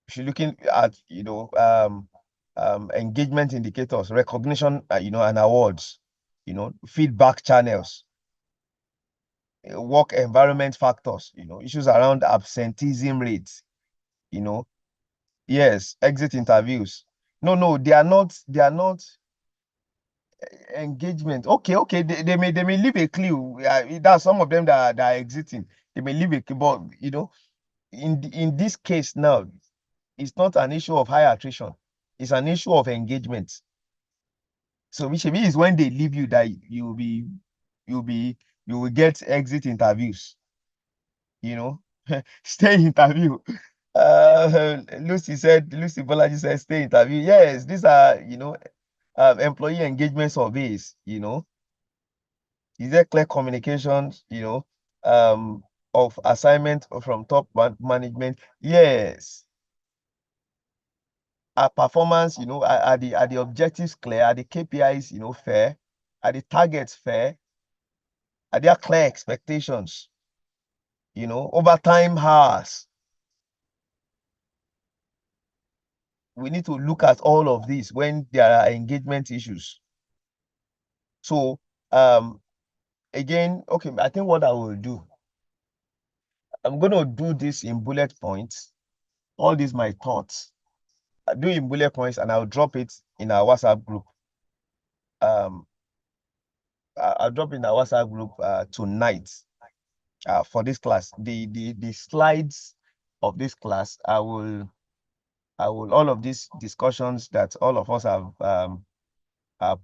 [SPEAKER 2] We should looking at, engagement indicators, recognition, and awards, feedback channels, work environment factors, issues around absenteeism rates, you know. Yes, exit interviews. No, they are not engagement. Okay, they may leave a clue. That's some of them that are exiting. They may leave a clue, but in this case now, it's not an issue of high attrition. It's an issue of engagement. So which means when they leave you that you'll be you will get exit interviews, you know. Stay interview. Lucy Bolaji said stay interview. Yes, these are, employee engagement surveys, Is there clear communications, of assignment from top management? Yes. Our performance, are the objectives clear? Are the KPIs, fair? Are the targets fair? Are there clear expectations? Overtime hours. We need to look at all of this when there are engagement issues. So, again, okay, I think what I will do, I'm going to do this in bullet points. All these my thoughts. I do in bullet points, and I'll drop it in our WhatsApp group. I'll drop in our WhatsApp group tonight for this class. The slides of this class, I will all of these discussions that all of us have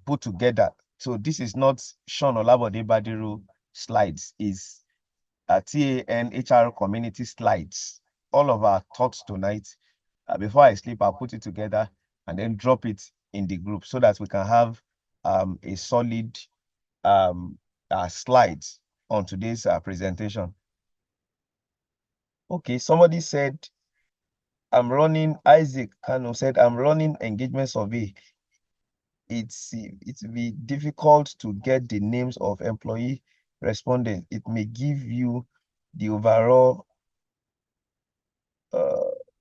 [SPEAKER 2] put together. So this is not Sean Olabode Badiru slides, is TAN HR community slides. All of our thoughts tonight. Before I sleep, I'll put it together and then drop it in the group so that we can have a solid slides on today's presentation. Okay, somebody said, Isaac Kano said, I'm running engagement survey. It will be difficult to get the names of employee respondents. It may give you the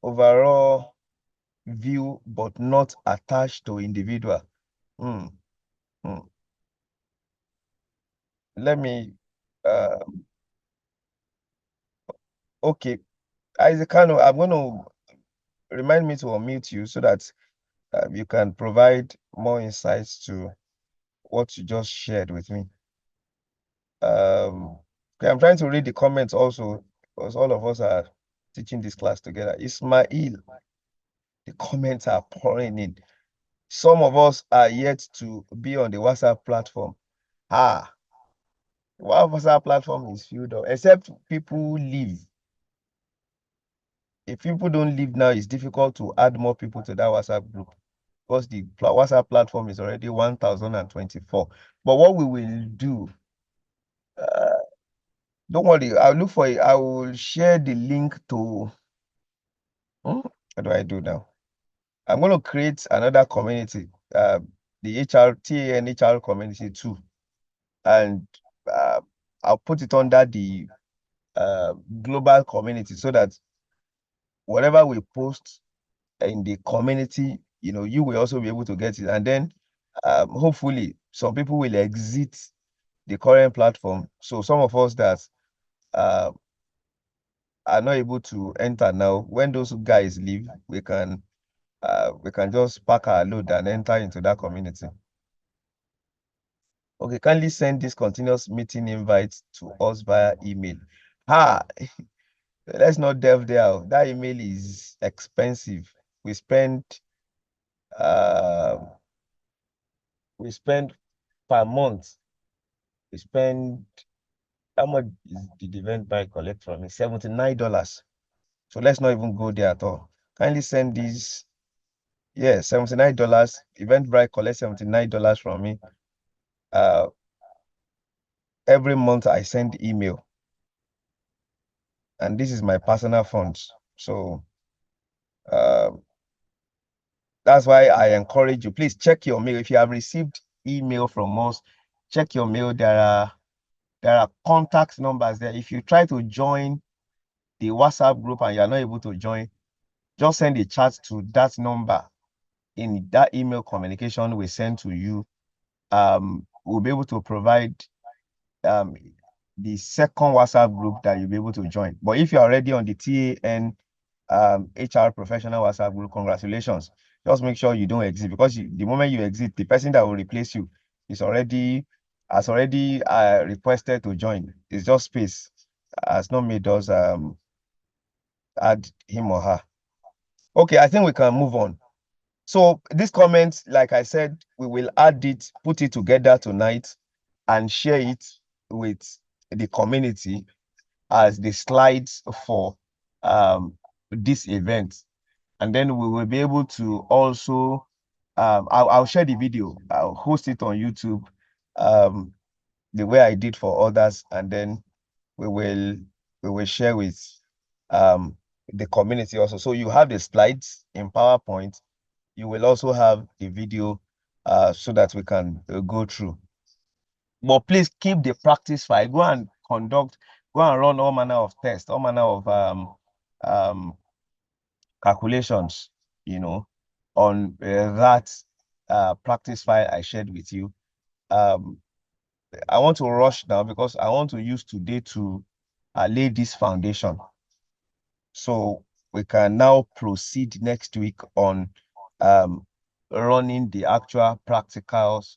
[SPEAKER 2] overall view, but not attached to individual. Hmm. Hmm. Let me okay, Isaac Kano, I'm going to remind me to unmute you so that you can provide more insights to what you just shared with me. Okay, I'm trying to read the comments also because all of us are teaching this class together. Ismail, the comments are pouring in. Some of us are yet to be on the WhatsApp platform. WhatsApp platform is filled up, except people leave. If people don't leave now, it's difficult to add more people to that WhatsApp group because the WhatsApp platform is already 1,024. But what we will do, don't worry, I'll look for it. I will share the link to, what do I do now? I'm going to create another community, the TAN HR community too. And I'll put it under the global community so that whatever we post in the community, you will also be able to get it. And then hopefully some people will exit the current platform. So some of us that are not able to enter now, when those guys leave, we can just pack our load and enter into that community.
[SPEAKER 1] Okay, kindly send this continuous meeting invite to us via email. Ah, let's not delve there. That email is expensive. We spend uh we spend per month. We spend how much is the event by collect from me? $79. So let's not even go there at all. Kindly send these. Yeah, $79. Eventbrite collect $79 from me. Every month I send email, and this is my personal funds. So um, that's why I encourage you. Please check your mail. If you have received email from us, check your mail. There are contact numbers there. If you try to join the WhatsApp group and you're not able to join, just send a chat to that number in that email communication we send to you. We'll be able to provide um, the second WhatsApp group that you'll be able to join. But if you're already on the TAN HR professional WhatsApp group, congratulations. Just make sure you don't exit, because the moment you exit, the person that will replace you has already requested to join. It's just space, has not made us add him or her. Okay, I think we can move on. So this comment, like I said, we will add it, put it together tonight, and share it with the community as the slides for this event. And then we will be able to also, I'll share the video, I'll host it on YouTube, the way I did for others, and then we will share with um, the community also. So you have the slides in PowerPoint. You will also have the video so that we can go through. But please keep the practice file. Go and run all manner of tests, all manner of um, calculations, on that practice file I shared with you. I want to rush now because I want to use today to lay this foundation. So we can now proceed next week on running the actual practicals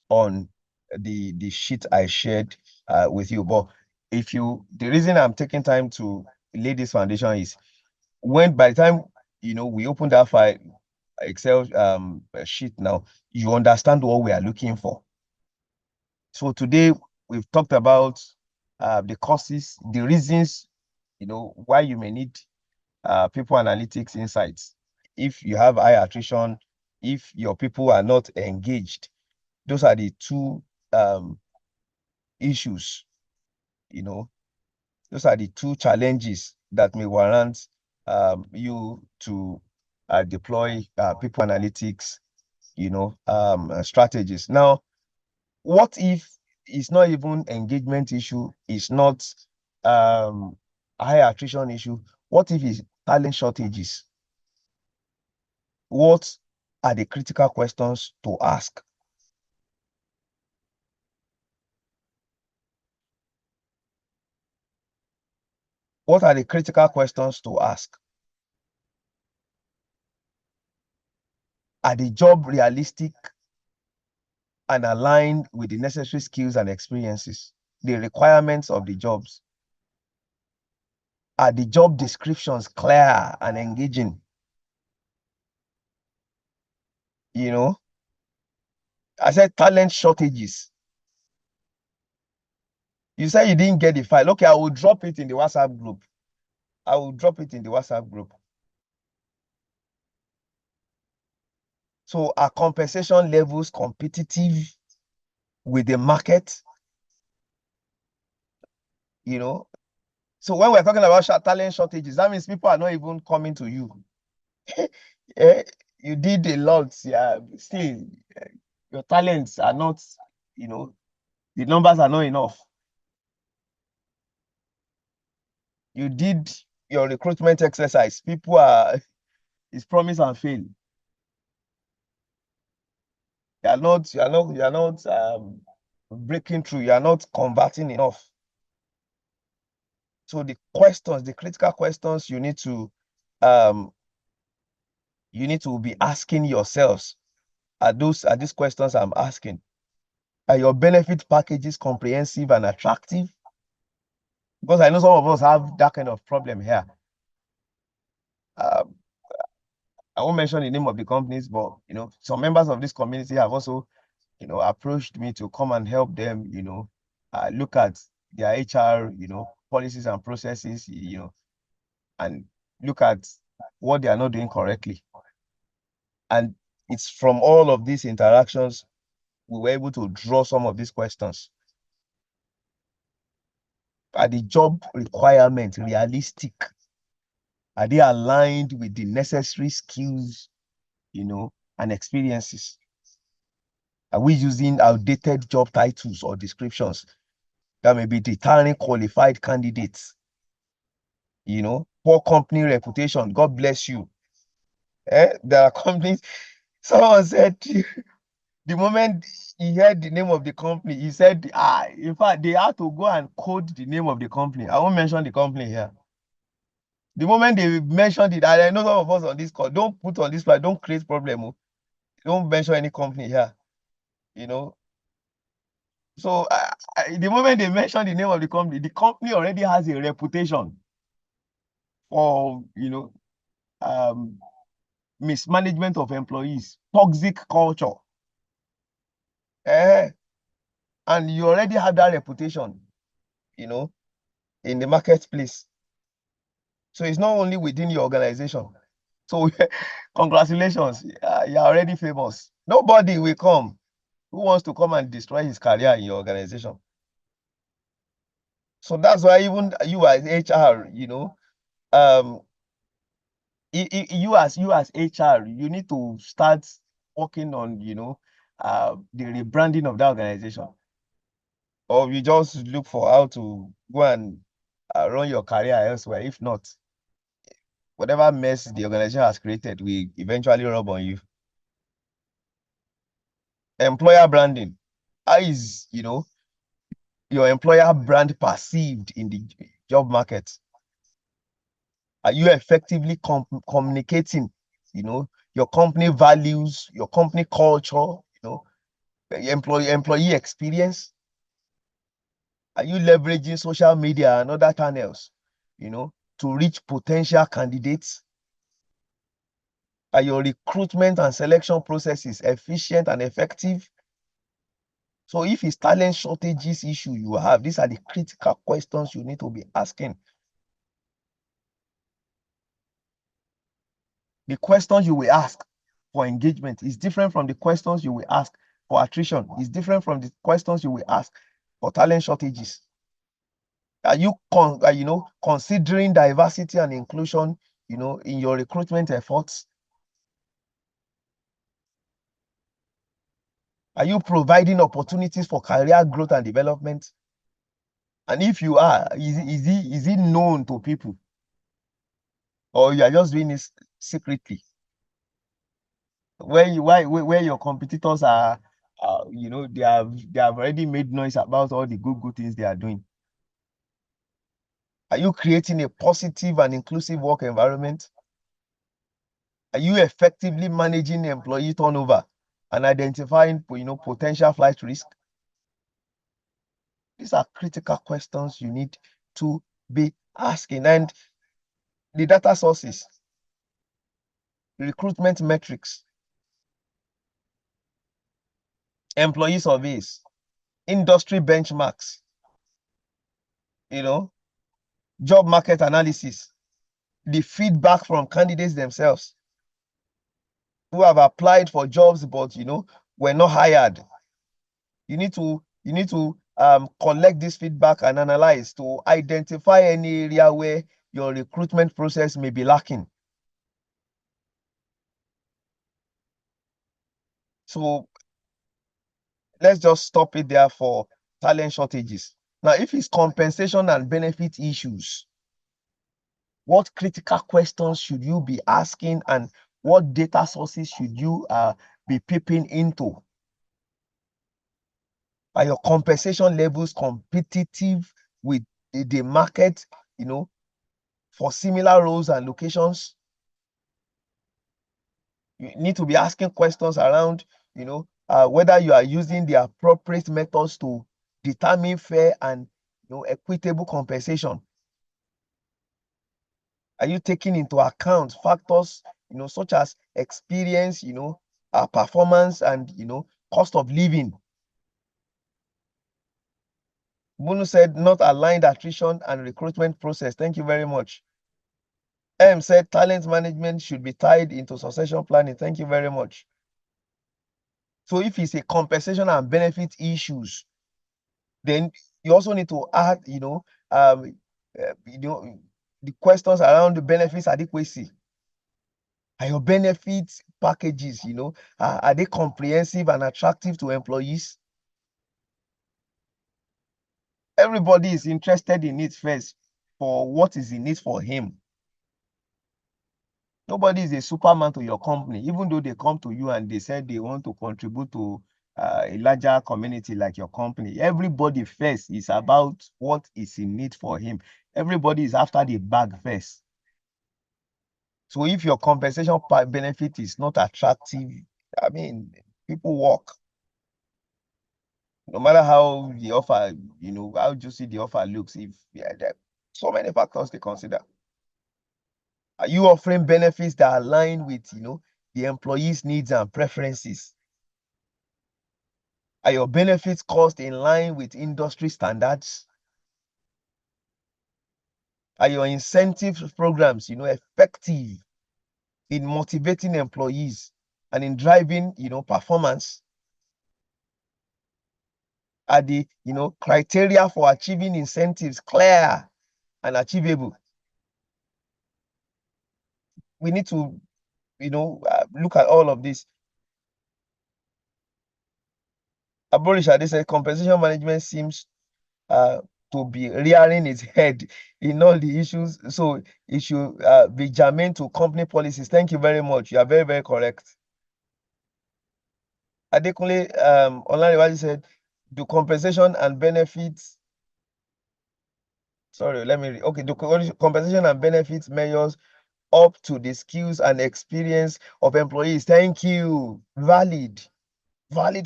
[SPEAKER 1] on the sheet I shared with you. But the reason I'm taking time to lay this foundation is by the time we open that file, Excel sheet now, you understand what we are looking for. So today we've talked about the causes, the reasons, why you may need people analytics insights. If you have high attrition, if your people are not engaged, those are the two issues, those are the two challenges that may warrant you to deploy people analytics, strategies. Now, what if it's not even engagement issue, it's not high attrition issue? What if it's talent shortages? What are the critical questions to ask? What are the critical questions to ask? Are the job realistic and aligned with the necessary skills and experiences, the requirements of the jobs? Are the job descriptions clear and engaging? I said talent shortages. You said you didn't get the file. Okay, I will drop it in the WhatsApp group. I will drop it in the WhatsApp group. So are compensation levels competitive with the market? So when we're talking about talent shortages, that means people are not even coming to you. You did a lot, yeah. Still, your talents are not, the numbers are not enough. You did your recruitment exercise. It's promise and fail. You are not breaking through. You are not converting enough. So the critical questions you need to be asking yourselves
[SPEAKER 2] Are these questions I'm asking? Are your benefit packages comprehensive and attractive? Because I know some of us have that kind of problem here. Um, I won't mention the name of the companies, but some members of this community have also, approached me to come and help them, look at their HR, policies and processes, and look at what they are not doing correctly. And it's from all of these interactions we were able to draw some of these questions. Are the job requirements realistic? Are they aligned with the necessary skills, and experiences? Are we using outdated job titles or descriptions that may be deterring qualified candidates? Poor company reputation. God bless you. There are companies. Someone said the moment he heard the name of the company, he said, in fact, they had to go and code the name of the company. I won't mention the company here. The moment they mentioned it, I know some of us on this call, don't put on this slide, don't create problem. Don't mention any company here. So the moment they mentioned the name of the company already has a reputation for, mismanagement of employees, toxic culture. And you already have that reputation, in the marketplace. So it's not only within your organization. So congratulations, you're already famous. Nobody will come who wants to come and destroy his career in your organization. So that's why even you as HR, you as HR, you need to start working on, the rebranding of that organization. Or you just look for how to go and run your career elsewhere. If not, whatever mess the organization has created will eventually rub on you. Employer branding. How is, your employer brand perceived in the job market? Are you effectively communicating, your company values, your company culture, employee experience? Are you leveraging social media and other channels, to reach potential candidates? Are your recruitment and selection processes efficient and effective? So if it's talent shortages issue you have, these are the critical questions you need to be asking. The questions you will ask for engagement is different from the questions you will ask for attrition. It's different from the questions you will ask for talent shortages. Are you considering diversity and inclusion, in your recruitment efforts? Are you providing opportunities for career growth and development? And if you are, is it known to people? Or you are just doing this secretly? Where your competitors are, they have already made noise about all the good things they are doing. Are you creating a positive and inclusive work environment? Are you effectively managing employee turnover and identifying, potential flight risk? These are critical questions you need to be asking. And the data sources, recruitment metrics, employee surveys, industry benchmarks, job market analysis, the feedback from candidates themselves who have applied for jobs but were not hired. You need to collect this feedback and analyze to identify any area where your recruitment process may be lacking. So let's just stop it there for talent shortages. Now, if it's compensation and benefit issues, what critical questions should you be asking and what data sources should you be peeping into? Are your compensation levels competitive with the market, for similar roles and locations? You need to be asking questions around, whether you are using the appropriate methods to determine fair and equitable compensation. Are you taking into account factors, such as experience, performance, and cost of living? Bunu said not aligned attrition and recruitment process. Thank you very much. Said talent management should be tied into succession planning. Thank you very much. So if it's a compensation and benefit issues, then you also need to add, the questions around the benefits adequacy. Are your benefits packages, are they comprehensive and attractive to employees? Everybody is interested in it first for what is in it for him. Nobody is a superman to your company, even though they come to you and they said they want to contribute to a larger community like your company. Everybody first is about what is in it for him. Everybody is after the bag first. So if your compensation benefit is not attractive, I mean, people walk. No matter how the offer, how juicy the offer looks, if there are so many factors to consider. Are you offering benefits that align with, the employee's needs and preferences? Are your benefits cost in line with industry standards? Are your incentive programs, effective in motivating employees and in driving, performance? Are the, criteria for achieving incentives clear and achievable? We need to, look at all of this. Abolisha, they said compensation management seems to be rearing its head in all the issues. So it should be germane to company policies. Thank you very much. You are very, very correct. Adekunle Olariwaju said, do compensation and benefits, sorry, let me read. Okay, do compensation and benefits measures up to the skills and experience of employees? Thank you. Valid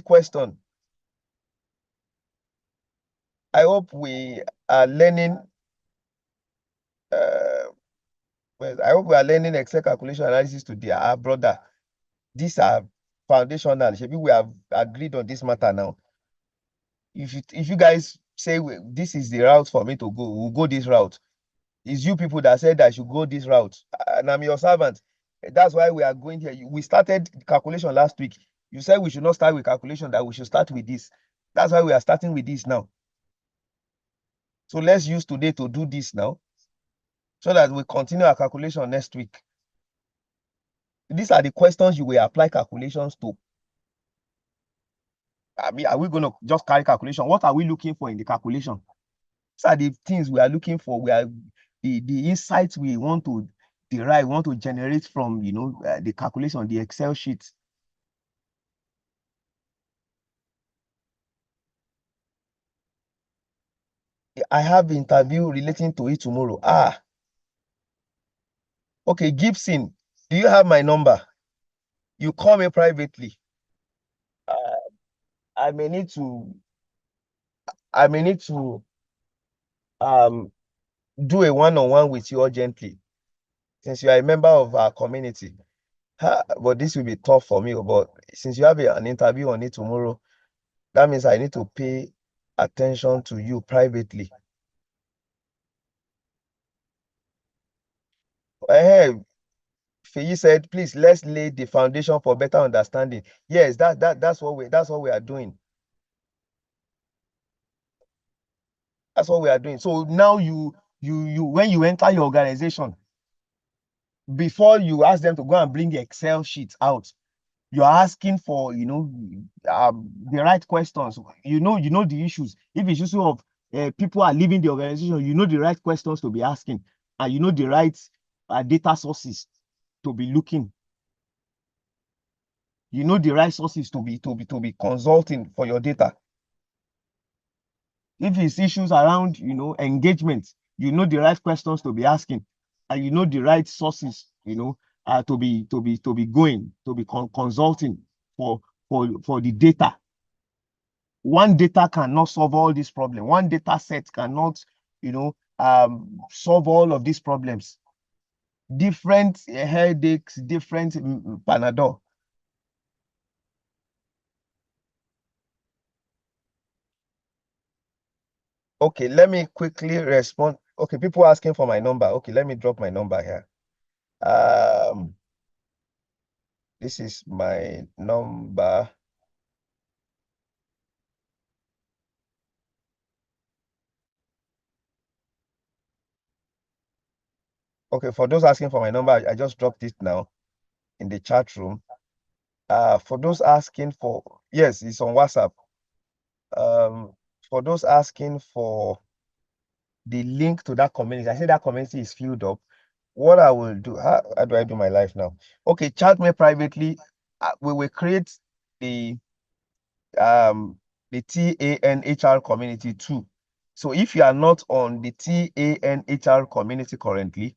[SPEAKER 2] question. I hope we are learning I hope we are learning Excel calculation analysis today. Our brother, these are foundational. Maybe we have agreed on this matter now. If you guys say this is the route for me to go, we'll go this route. It's you people that said I should go this route, and I'm your servant. That's why we are going here. We started calculation last week. You said we should not start with calculation, that we should start with this. That's why we are starting with this now. So let's use today to do this now, so that we continue our calculation next week. These are the questions you will apply calculations to. I mean, are we going to just carry calculation? What are we looking for in the calculation? These are the things we are looking for. We are the insights we want to derive, want to generate from, the calculation, the Excel sheet. I have an interview relating to it tomorrow. Okay, Gibson, do you have my number? You call me privately. I may need to do a one-on-one with you urgently, since you are a member of our community. But this will be tough for me. But since you have an interview on it tomorrow, that means I need to pay attention to you privately. Feyi said, please, let's lay the foundation for better understanding. Yes, that's what we are doing. That's what we are doing. So now you when you enter your organization, before you ask them to go and bring the Excel sheets out, you're asking for, the right questions. You know the issues. If it's issue of people are leaving the organization, you know the right questions to be asking, and you know the right data sources to be looking. You know the right sources to be consulting for your data. If it's issues around, engagement, you know the right questions to be asking, and you know the right sources, to be consulting for the data. One data cannot solve all these problems. One data set cannot, solve all of these problems. Different headaches, different Panadol. Okay, let me quickly respond. Okay, people asking for my number. Okay, let me drop my number here. This is my number. Okay, for those asking for my number, I just dropped it now in the chat room. For those asking for, yes, it's on WhatsApp. For those asking for the link to that community, I say that community is filled up. What I will do, how do I do my life now? Okay, chat me privately. We will create the TANHR community too. So if you are not on the TANHR community currently,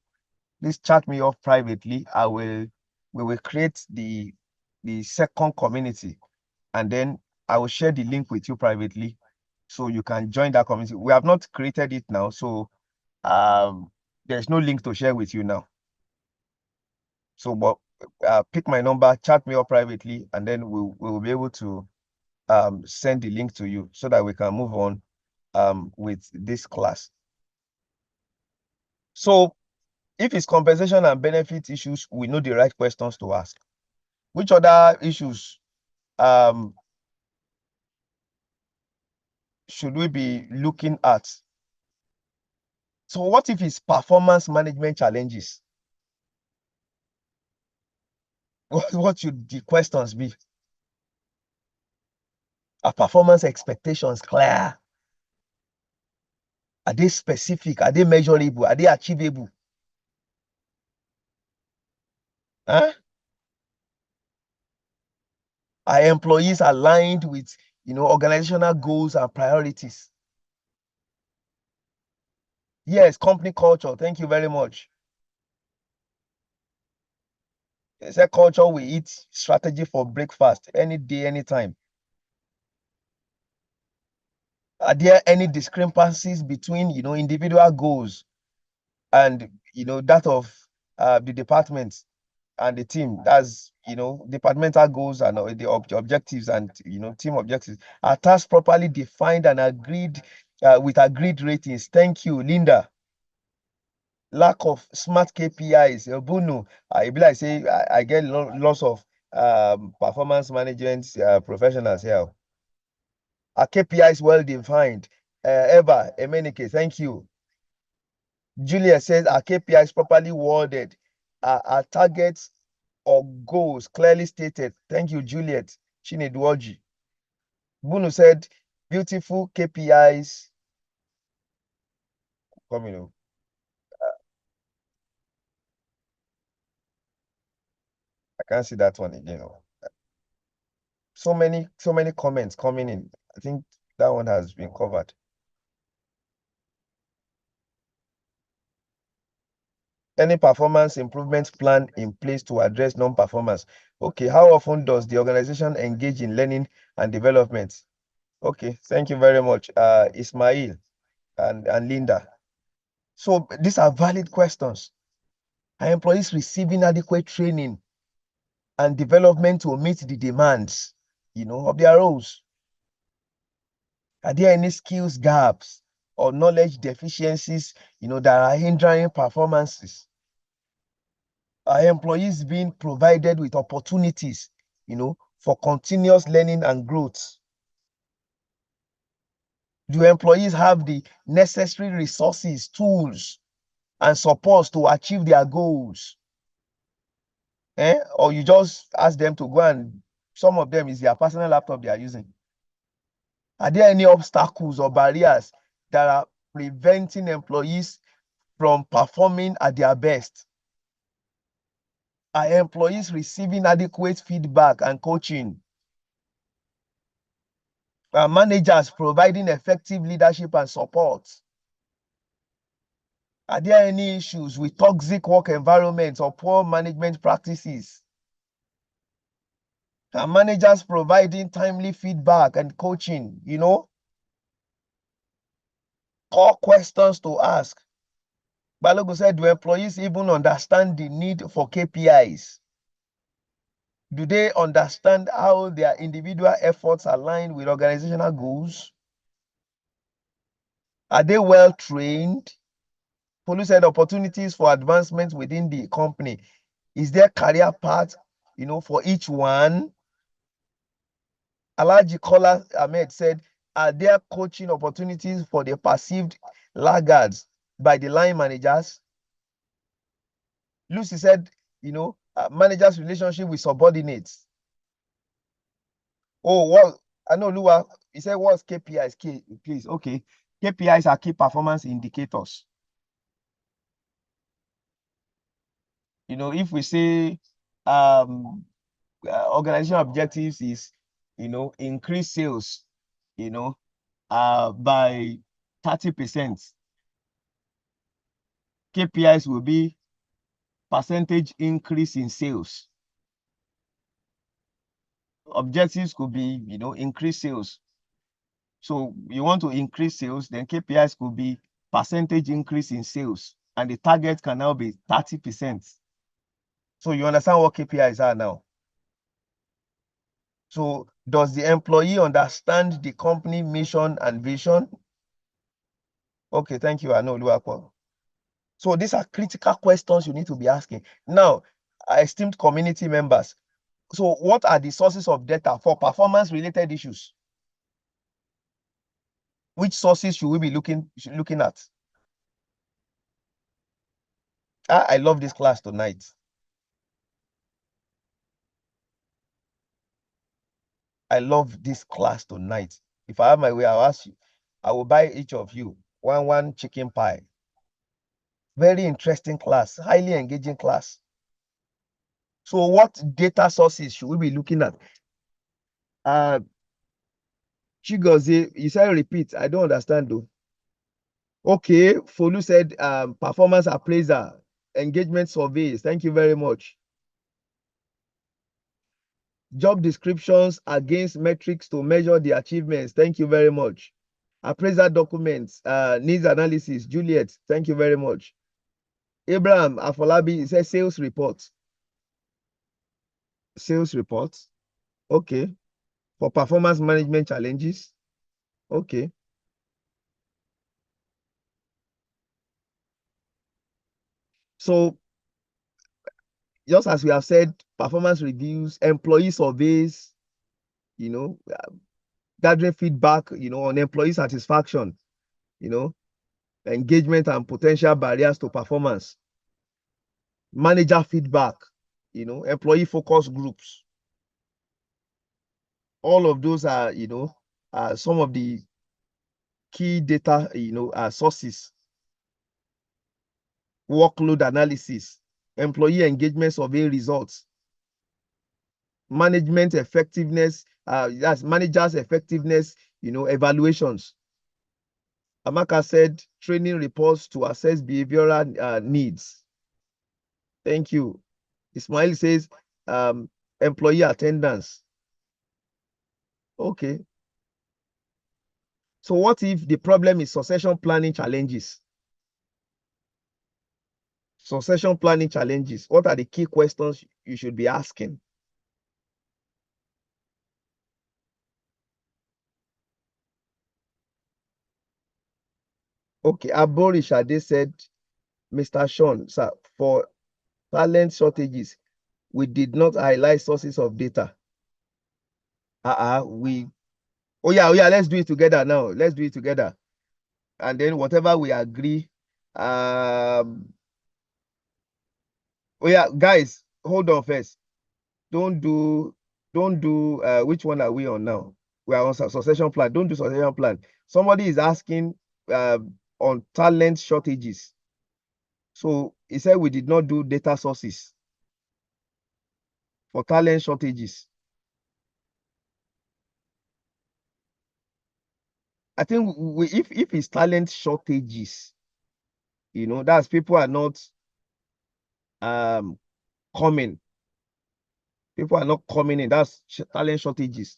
[SPEAKER 2] please chat me off privately. We will create the second community, and then I will share the link with you privately so you can join that community. We have not created it now, so there's no link to share with you now. So, but pick my number, chat me up privately, and then we will be able to send the link to you so that we can move on with this class. So if it's compensation and benefit issues, we know the right questions to ask. Which other issues should we be looking at? So what if it's performance management challenges? What should the questions be? Are performance expectations clear? Are they specific? Are they measurable? Are they achievable? Huh? Are employees aligned with organizational goals and priorities? Yes, company culture. Thank you very much. It's a culture we eat strategy for breakfast any day, anytime. Are there any discrepancies between individual goals and that of the department and the team? That's departmental goals and the objectives and team objectives. Are tasks properly defined and agreed with agreed ratings? Thank you, Linda. Lack of smart KPIs. Bunu, I be like say I get lots of performance management professionals here. Are KPIs well defined? Eva Emenike, thank you. Julia says, are KPIs properly worded? Are targets or goals clearly stated? Thank you, Juliet Chineduoji. Bunu said, beautiful KPIs. Coming. I can't see that one again. So many comments coming in. I think that one has been covered. Any performance improvement plan in place to address non-performance? Okay, how often does the organization engage in learning and development? Okay, thank you very much, Ismail and Linda. So these are valid questions. Are employees receiving adequate training and development to meet the demands, of their roles? Are there any skills gaps or knowledge deficiencies, that are hindering performances? Are employees being provided with opportunities, for continuous learning and growth? Do employees have the necessary resources, tools, and supports to achieve their goals? Or you just ask them to go and some of them is their personal laptop they are using? Are there any obstacles or barriers that are preventing employees from performing at their best? Are employees receiving adequate feedback and coaching? Are managers providing effective leadership and support? Are there any issues with toxic work environments or poor management practices? Are managers providing timely feedback and coaching? Core questions to ask. Balogun said, do employees even understand the need for KPIs? Do they understand how their individual efforts align with organizational goals? Are they well trained? Polu said, opportunities for advancement within the company. Is there career path, for each one? Alhaji Kola Ahmed said, are there coaching opportunities for the perceived laggards by the line managers? Lucy said, managers' relationship with subordinates. Oh, well, I know Lua, he said, what's KPIs? Please, okay. KPIs are key performance indicators. If we say organizational objectives is, increase sales, by 30%. KPIs will be percentage increase in sales. Objectives could be, increase sales. So you want to increase sales, then KPIs could be percentage increase in sales, and the target can now be 30%. So you understand what KPIs are now? So does the employee understand the company mission and vision? Okay, thank you, Anu Oluwapo. So these are critical questions you need to be asking. Now, esteemed community members, so what are the sources of data for performance-related issues? Which sources should we be looking at? I love this class tonight. I love this class tonight. If I have my way, I'll ask you. I will buy each of you one chicken pie. Very interesting class, highly engaging class. So what data sources should we be looking at? Chigozie, you said repeat. I don't understand though. Okay, Folu said performance appraiser, engagement surveys. Thank you very much. Job descriptions against metrics to measure the achievements. Thank you very much. Appraiser documents, needs analysis. Juliet, thank you very much. Abraham Afolabi says sales reports. Sales reports. Okay. For performance management challenges. Okay. So just as we have said, performance reviews, employee surveys, gathering feedback, on employee satisfaction, engagement and potential barriers to performance, manager feedback, employee focus groups. All of those are, some of the key data, sources. Workload analysis, employee engagement survey results, management effectiveness, that's managers effectiveness, evaluations. Amaka said training reports to assess behavioral needs. Thank you. Ismail says employee attendance. Okay. So what if the problem is succession planning challenges? Succession planning challenges. What are the key questions you should be asking? Okay, Abori Shade said, Mr. Sean, sir, for talent shortages, we did not highlight sources of data. Oh yeah, let's do it together now. Let's do it together. And then whatever we agree. Oh yeah, guys, hold on first. Don't do which one are we on now? We are on succession plan. Don't do succession plan. Somebody is asking on talent shortages. So he said we did not do data sources for talent shortages. I think if it's talent shortages, that's people are not coming. People are not coming in. That's talent shortages.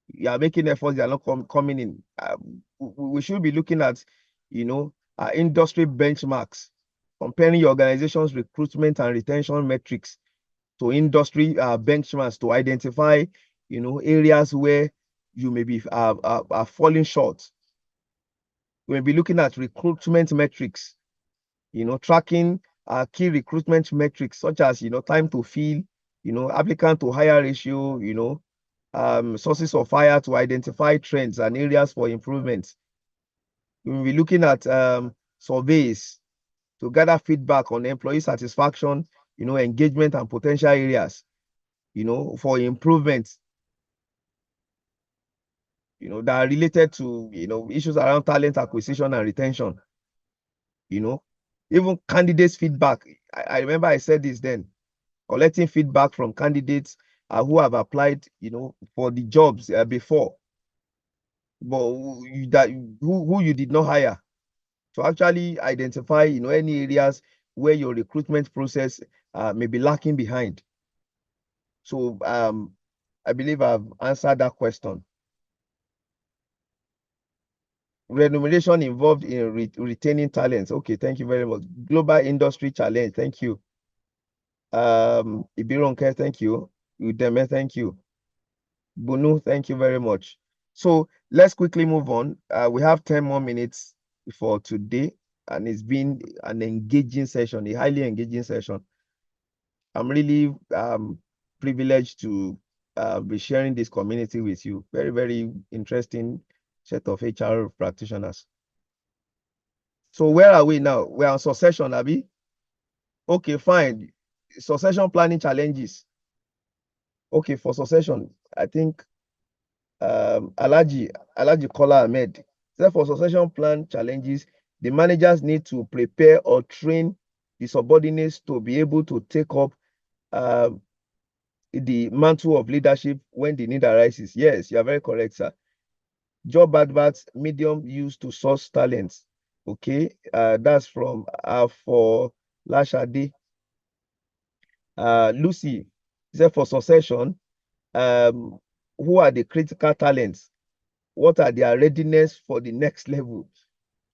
[SPEAKER 2] You are making efforts, they are not coming in. We should be looking at, industry benchmarks, comparing your organization's recruitment and retention metrics to industry benchmarks to identify, areas where you may be are falling short. We may be looking at recruitment metrics, tracking key recruitment metrics such as, time to fill, applicant to hire ratio, sources of hire to identify trends and areas for improvement. We'll be looking at surveys to gather feedback on employee satisfaction, engagement and potential areas, for improvement, that are related to, issues around talent acquisition and retention. Even candidates' feedback. I remember I said this then, collecting feedback from candidates who have applied, for the jobs before, but who you did not hire, to actually identify, any areas where your recruitment process may be lacking behind. So I believe I've answered that question. Remuneration involved in retaining talents. Okay, thank you very much. Global industry challenge. Thank you. Ibironke, thank you. Udeme, thank you. Bunu, thank you very much. So let's quickly move on. We have 10 more minutes for today, and it's been an engaging session, a highly engaging session. I'm really privileged to be sharing this community with you. Very, very interesting set of HR practitioners. So where are we now? We're on succession, Abi. Okay, fine. Succession planning challenges. Okay, for succession, I think Alaji Kola Ahmed said for succession plan challenges, the managers need to prepare or train the subordinates to be able to take up the mantle of leadership when the need arises. Yes, you are very correct, sir. Job adverts, medium used to source talents. Okay, that's from for Lashadi. Lucy said for succession, who are the critical talents? What are their readiness for the next level?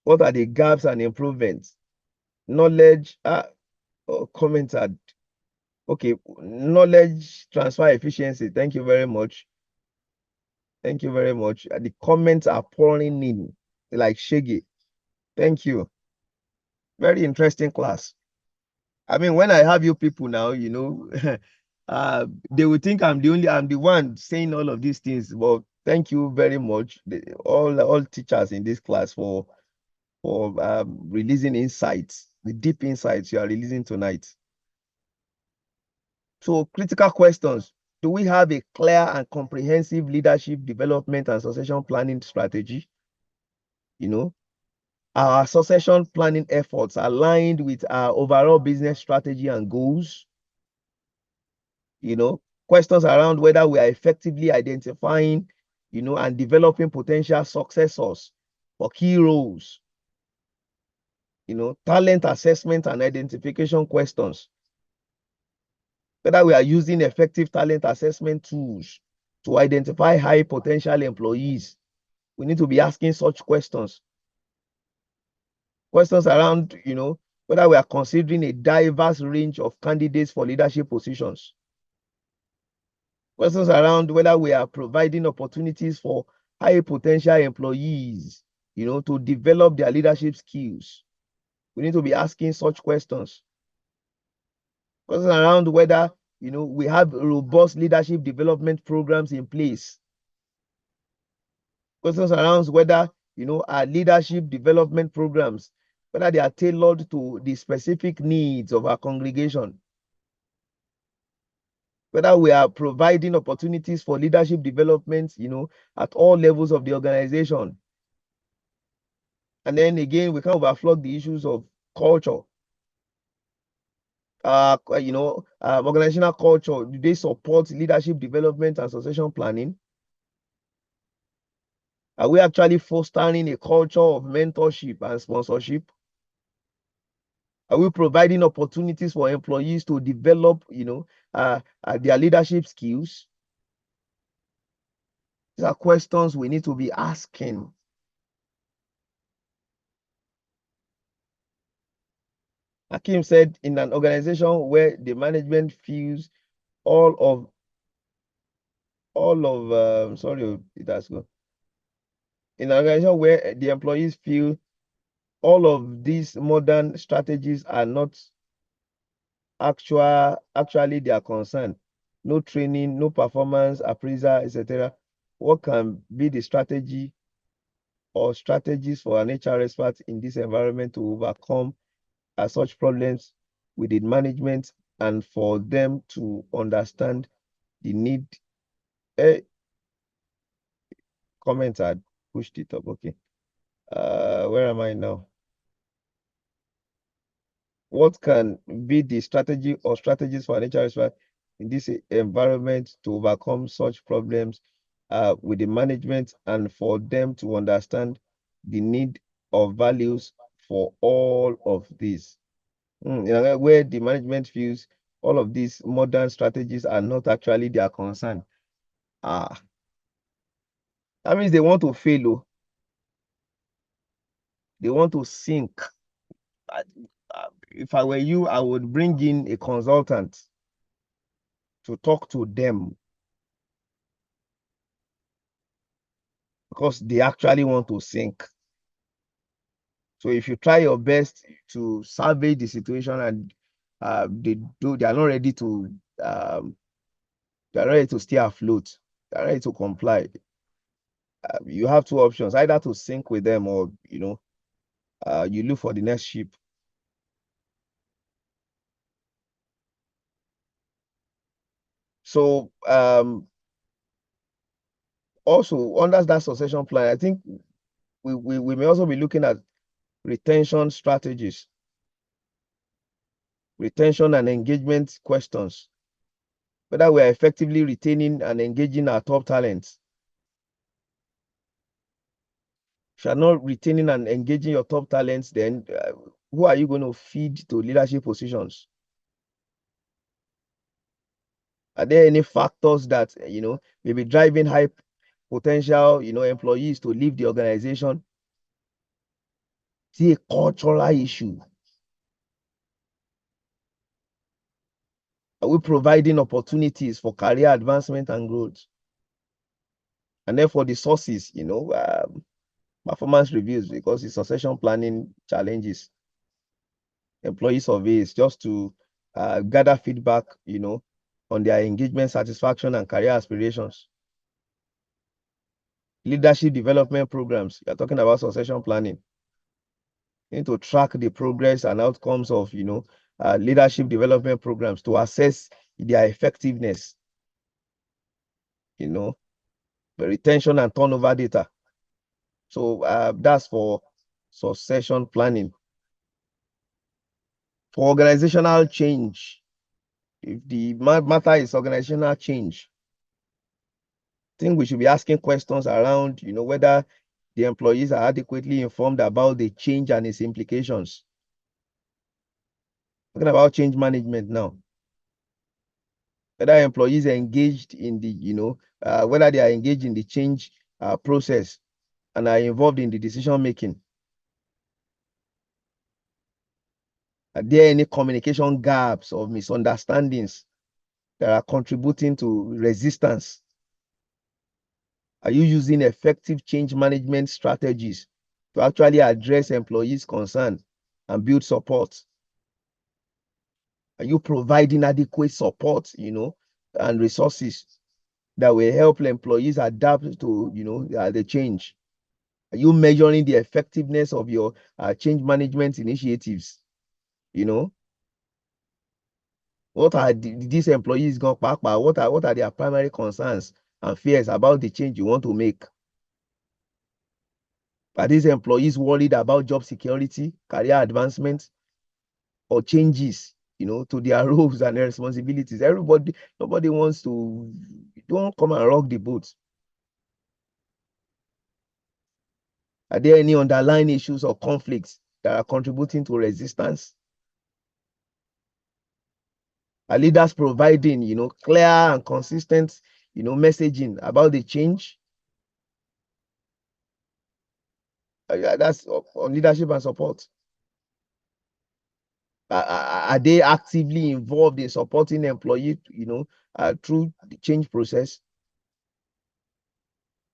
[SPEAKER 2] What are the gaps and improvements? Knowledge, commented. Okay, knowledge transfer efficiency. Thank you very much. Thank you very much. The comments are pouring in like Shaggy. Thank you. Very interesting class. I mean, when I have you people now, they will think I'm the one saying all of these things. But thank you very much, all teachers in this class for releasing insights, the deep insights you are releasing tonight. So critical questions. Do we have a clear and comprehensive leadership development and succession planning strategy? Our succession planning efforts aligned with our overall business strategy and goals? Questions around whether we are effectively identifying, and developing potential successors for key roles. Talent assessment and identification questions. Whether we are using effective talent assessment tools to identify high potential employees. We need to be asking such questions. Questions around, whether we are considering a diverse range of candidates for leadership positions. Questions around whether we are providing opportunities for high potential employees, to develop their leadership skills. We need to be asking such questions. Questions around whether, we have robust leadership development programs in place. Questions around whether, our leadership development programs, whether they are tailored to the specific needs of our congregation. Whether we are providing opportunities for leadership development, at all levels of the organization. And then again, we can overflow the issues of culture. Organizational culture, do they support leadership development and succession planning? Are we actually fostering a culture of mentorship and sponsorship? Are we providing opportunities for employees to develop, their leadership skills? These are questions we need to be asking. Hakim said, in an organization where the management feels all of, sorry, it has gone. In an organization where the employees feel all of these modern strategies are not actually their concern, no training, no performance appraiser, etc. What can be the strategy or strategies for an HR expert in this environment to overcome such problems within management and for them to understand the need? Comments had pushed it up. Okay. Where am I now? What can be the strategy or strategies for an HR expert in this environment to overcome such problems with the management and for them to understand the need of values for all of this? Where the management feels all of these modern strategies are not actually their concern. That means they want to fail. Oh. They want to sink. If I were you, I would bring in a consultant to talk to them because they actually want to sink. So if you try your best to salvage the situation and they are not ready to stay afloat, they are ready to comply. You have two options: either to sink with them or you look for the next ship. So also under that succession plan, I think we may also be looking at retention strategies, retention and engagement questions, whether we are effectively retaining and engaging our top talents. If you're not retaining and engaging your top talents, then who are you going to feed to leadership positions? Are there any factors that may be driving high potential employees to leave the organization? See, a cultural issue. Are we providing opportunities for career advancement and growth? And therefore the sources, performance reviews, because it's succession planning challenges, employee surveys, just to gather feedback, on their engagement, satisfaction, and career aspirations. Leadership development programs. You're talking about succession planning. You need to track the progress and outcomes of, leadership development programs to assess their effectiveness. The retention and turnover data. So that's for succession planning. For organizational change, if the matter is organizational change, I think we should be asking questions around, whether the employees are adequately informed about the change and its implications. Talking about change management now. Whether employees are engaged in the, whether they are engaged in the change process and are involved in the decision making. Are there any communication gaps or misunderstandings that are contributing to resistance? Are you using effective change management strategies to actually address employees' concerns and build support? Are you providing adequate support, and resources that will help employees adapt to, the change? Are you measuring the effectiveness of your change management initiatives? What are these employees going back? What are their primary concerns and fears about the change you want to make? Are these employees worried about job security, career advancement, or changes, to their roles and their responsibilities? Nobody wants to, don't come and rock the boat. Are there any underlying issues or conflicts that are contributing to resistance? Are leaders providing, clear and consistent, messaging about the change? Yeah, that's on leadership and support. Are they actively involved in supporting employee, through the change process?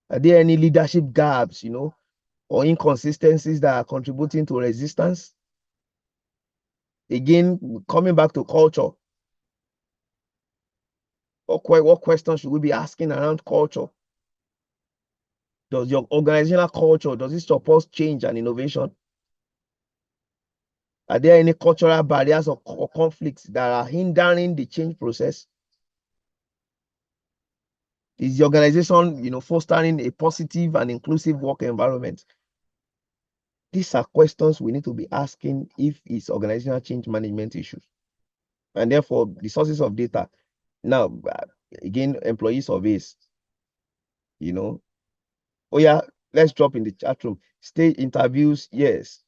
[SPEAKER 2] Are there any leadership gaps, or inconsistencies that are contributing to resistance? Again, coming back to culture, what questions should we be asking around culture? Does your organizational culture, does it support change and innovation? Are there any cultural barriers or conflicts that are hindering the change process? Is the organization, fostering a positive and inclusive work environment? These are questions we need to be asking if it's organizational change management issues. And therefore, the sources of data. Now, again, employee surveys, Oh yeah, let's drop in the chat room. Stay interviews, yes.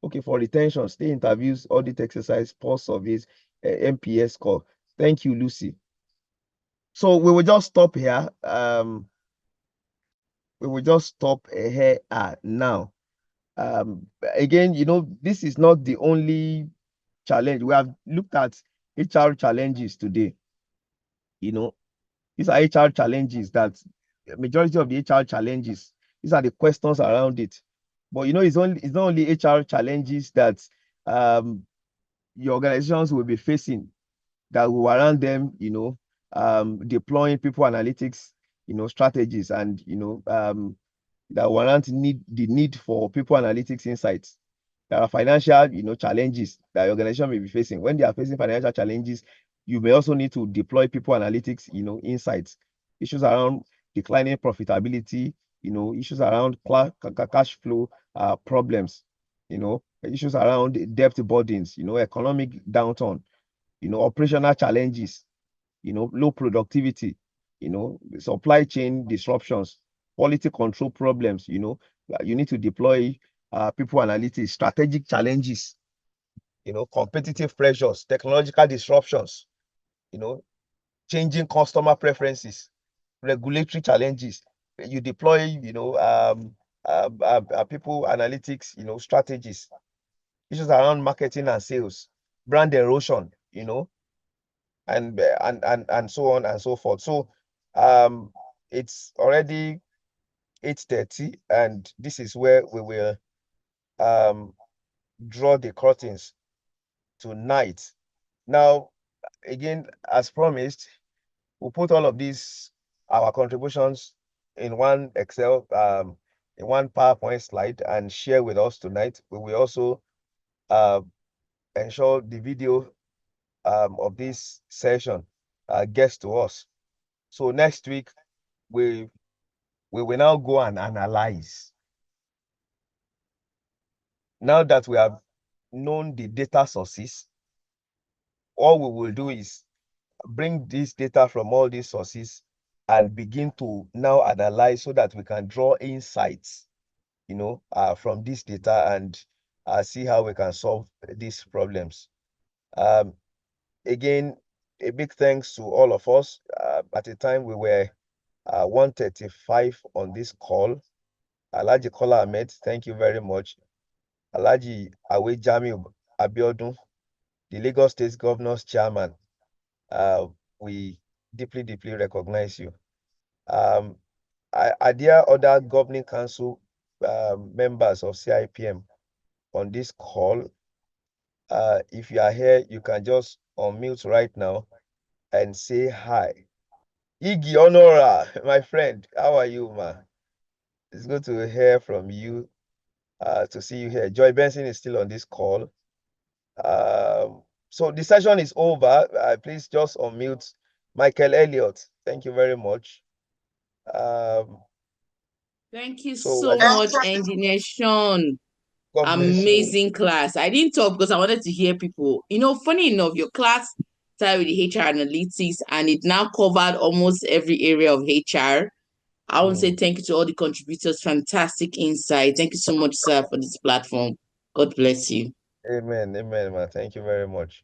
[SPEAKER 2] Okay, for retention, stay interviews, audit exercise, pulse surveys, MPS call. Thank you, Lucy. So we will just stop here. We will just stop here now. Again, this is not the only challenge. We have looked at HR challenges today. These are HR challenges that majority of the HR challenges, these are the questions around it. But it's not only HR challenges that your organizations will be facing that will warrant them, deploying people analytics, strategies, and that warrant the need for people analytics insights. There are financial, challenges that your organization may be facing. When they are facing financial challenges, you may also need to deploy people analytics, insights. Issues around declining profitability, issues around cash flow problems, issues around debt burdens, economic downturn, operational challenges, low productivity, supply chain disruptions, quality control problems, you need to deploy people analytics, strategic challenges, competitive pressures, technological disruptions, changing customer preferences, regulatory challenges. You deploy, people analytics, strategies, issues around marketing and sales, brand erosion, and so on and so forth. So it's already 8:30, and this is where we will draw the curtains tonight. Now, again, as promised, we'll put all of these, our contributions, in one Excel, in one PowerPoint slide, and share with us tonight. We will also ensure the video of this session gets to us. So next week, we will now go and analyze. Now that we have known the data sources, all we will do is bring this data from all these sources and begin to now analyze so that we can draw insights, from this data and see how we can solve these problems. Again, a big thanks to all of us. At the time we were 135 on this call. Alhaji Kola Ahmed, thank you very much. Alhaji Awe Jamiu Abiodun, the Lagos State Governor's Chairman, we deeply recognize you. Are there other governing council members of CIPM on this call? If you are here, you can just unmute right now and say hi. Iggy Honora, my friend, how are you, man? It's good to hear from you, to see you here. Joy Benson is still on this call. So the session is over. Please just unmute. Michael Elliott, thank you very much.
[SPEAKER 3] Thank you so much, Engineer Sean. Amazing class. I didn't talk because I wanted to hear people. Funny enough, your class started with the HR analytics and it now covered almost every area of HR. I want to say thank you to all the contributors. Fantastic insight. Thank you so much, sir, for this platform. God bless you.
[SPEAKER 1] Amen, man. Thank you very much.